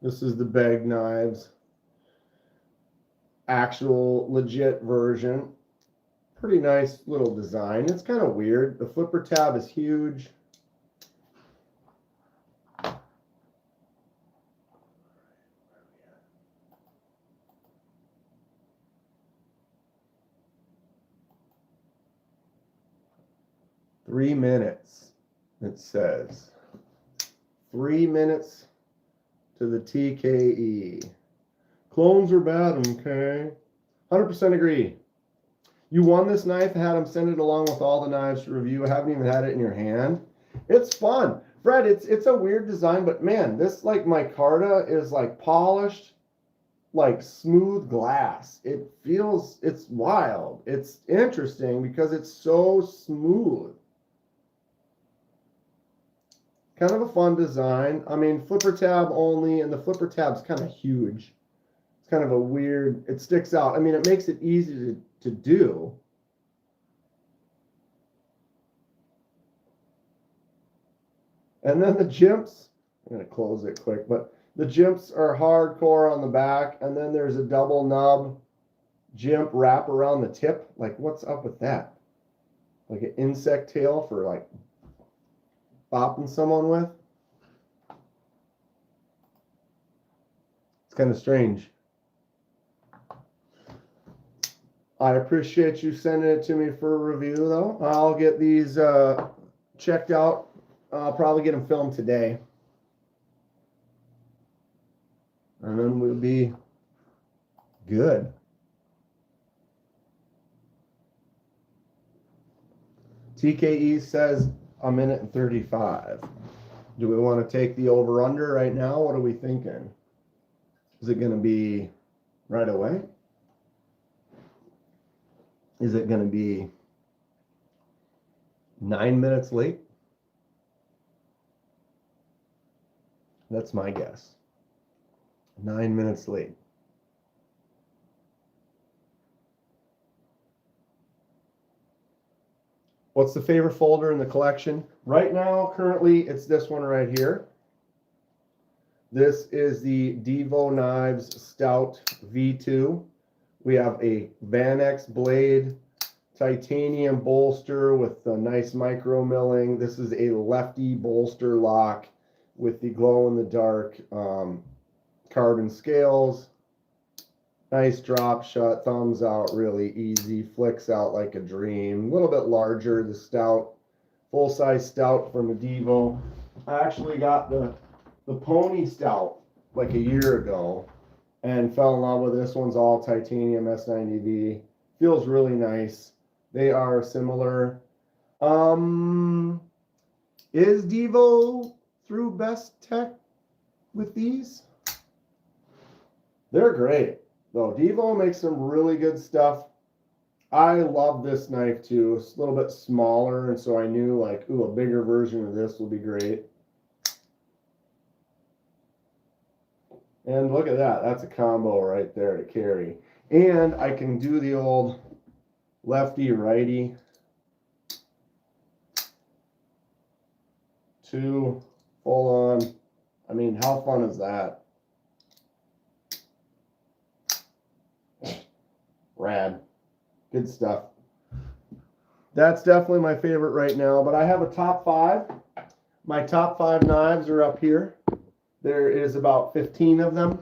This is the bag knives. Actual legit version. Pretty nice little design. It's kind of weird. The flipper tab is huge. $3 minutes, it says. 3 minutes to the TKE. Clones are bad, okay? 100% agree. You won this knife, had them send it along with all the knives to review. Haven't even had it in your hand. It's fun. Fred, it's a weird design, but man, this like micarta is like polished, like smooth glass. It feels, it's wild. It's interesting because it's so smooth. Kind of a fun design. I mean, flipper tab only, and the flipper tab's kind of huge. It's kind of a weird, it sticks out. I mean, it makes it easy to do. And then the jimps, I'm going to close it quick, but the jimps are hardcore on the back, and then there's a double nub jimp wrap around the tip. Like, what's up with that? Like an insect tail for like bopping someone with? It's kind of strange. I appreciate you sending it to me for a review, though. I'll get these checked out. I'll probably get them filmed today. And then we'll be good. TKE says a minute and 35. Do we want to take the over-under right now? What are we thinking? Is it going to be right away? Is it going to be 9 minutes late? That's my guess. 9 minutes late. What's the favorite folder in the collection? Right now, currently, it's this one right here. This is the Devo Knives Stout V2. We have a Van X blade, titanium bolster with the nice micro milling. This is a lefty bolster lock with the glow-in-the-dark carbon scales. Nice drop shut, thumbs out, really easy, flicks out like a dream. A little bit larger, the stout, full-size stout from a Devo. I actually got the Pony Stout like a year ago and fell in love with this one's all titanium S90V. Feels really nice. They are similar. Is Devo through Best Tech with these? They're great. Though Devo makes some really good stuff. I love this knife too. It's a little bit smaller, and so I knew like, ooh, a bigger version of this will be great. And look at that. That's a combo right there to carry. And I can do the old lefty righty. 2 full on. I mean, how fun is that? Rad. Good stuff. That's definitely my favorite right now, but I have a top 5. My top 5 knives are up here. There is about 15 of them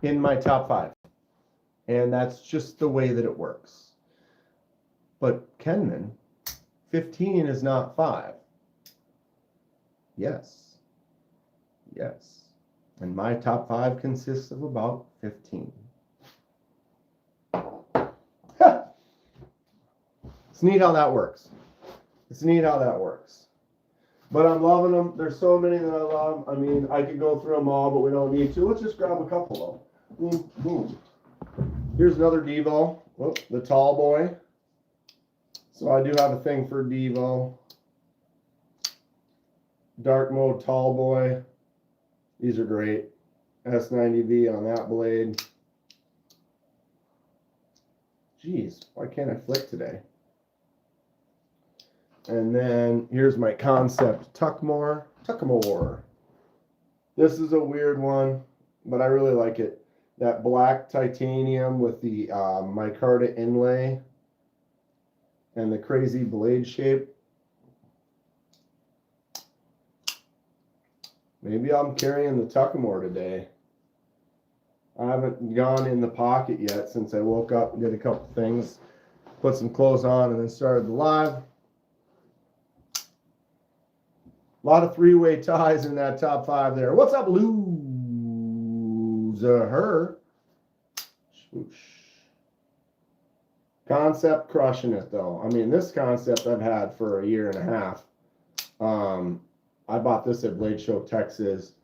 in my top 5. And that's just the way that it works. But Kenman, 15 is not 5. Yes. Yes. And my top 5 consists of about 15. It's neat how that works. It's neat how that works. But I'm loving them. There's so many that I love. I mean, I could go through them all, but we don't need to. Let's just grab a couple of them. Here's another Devo. Oh, the tall boy. So I do have a thing for Devo. Dark mode tall boy. These are great. S90V on that blade. Jeez, why can't I flick today? And then here's my Concept Tuckmore. This is a weird one, but I really like it. That black titanium with the micarta inlay and the crazy blade shape. Maybe I'm carrying the Tuckmore today. I haven't gone in the pocket yet since I woke up and did a couple things, put some clothes on, and then started the live. A lot of 3-way ties in that top 5 there. What's up, loser? Swoosh. Concept crushing it, though. I mean, this Concept I've had for a year and a half. I bought this at Blade Show, Texas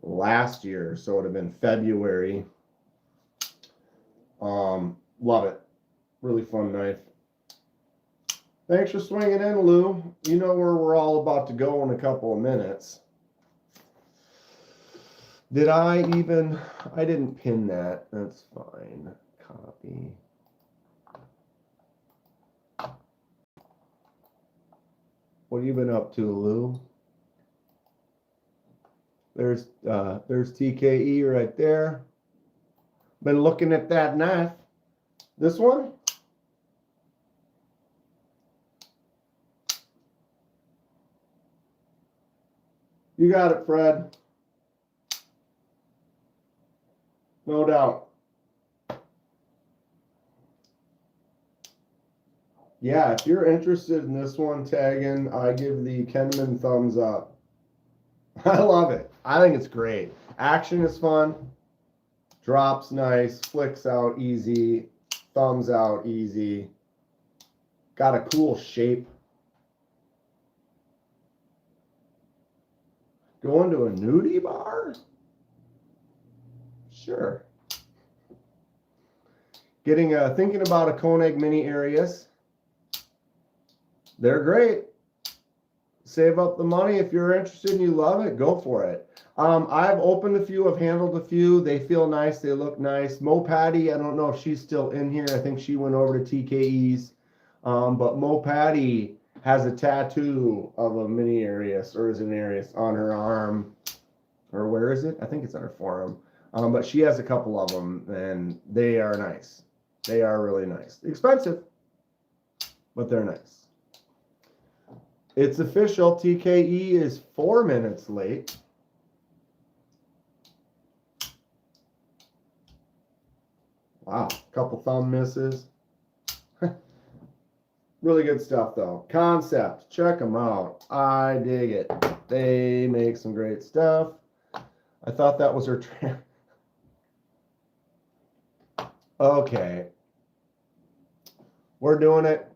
last year, so it would have been February. Love it. Really fun knife. Thanks for swinging in, Lou. You know where we're all about to go in a couple of minutes. Did I didn't pin that. That's fine. Copy. What have you been up to, Lou? There's TKE right there. Been looking at that knife. This one? You got it, Fred. No doubt. Yeah, if you're interested in this one, tag in. I give the Kenman thumbs up. I love it. I think it's great. Action is fun. Drops nice. Flicks out easy. Thumbs out easy. Got a cool shape. Going to a nudie bar? Sure. Thinking about a Koenig Mini Arius. They're great. Save up the money. If you're interested and you love it, go for it. I've opened a few, I've handled a few. They feel nice, they look nice. Mo Patty, I don't know if she's still in here. I think she went over to TKE's. But Mo Patty has a tattoo of a Mini Arius, or is it an Arius, on her arm. Or where is it? I think it's on her forearm. But she has a couple of them, and they are nice. They are really nice. Expensive, but they're nice. It's official. TKE is 4 minutes late. Wow, couple thumb misses. Really good stuff, though. Concept, check them out. I dig it. They make some great stuff. I thought that was her. Okay. We're doing it.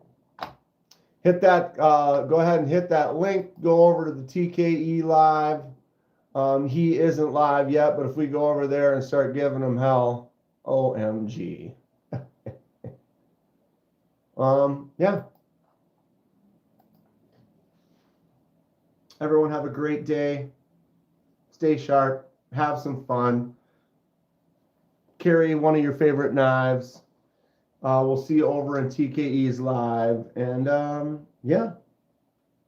Hit that, go ahead and hit that link. Go over to the TKE live. He isn't live yet, but if we go over there and start giving him hell, OMG. Yeah. Everyone have a great day. Stay sharp. Have some fun. Carry one of your favorite knives. We'll see you over in TKE's live. And yeah,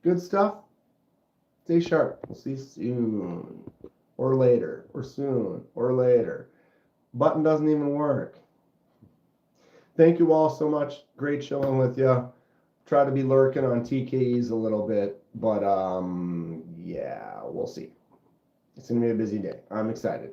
good stuff. Stay sharp. We'll see you soon. Or later. Or soon. Or later. Button doesn't even work. Thank you all so much. Great chilling with you. Try to be lurking on TKE's a little bit. But yeah, we'll see. It's going to be a busy day. I'm excited.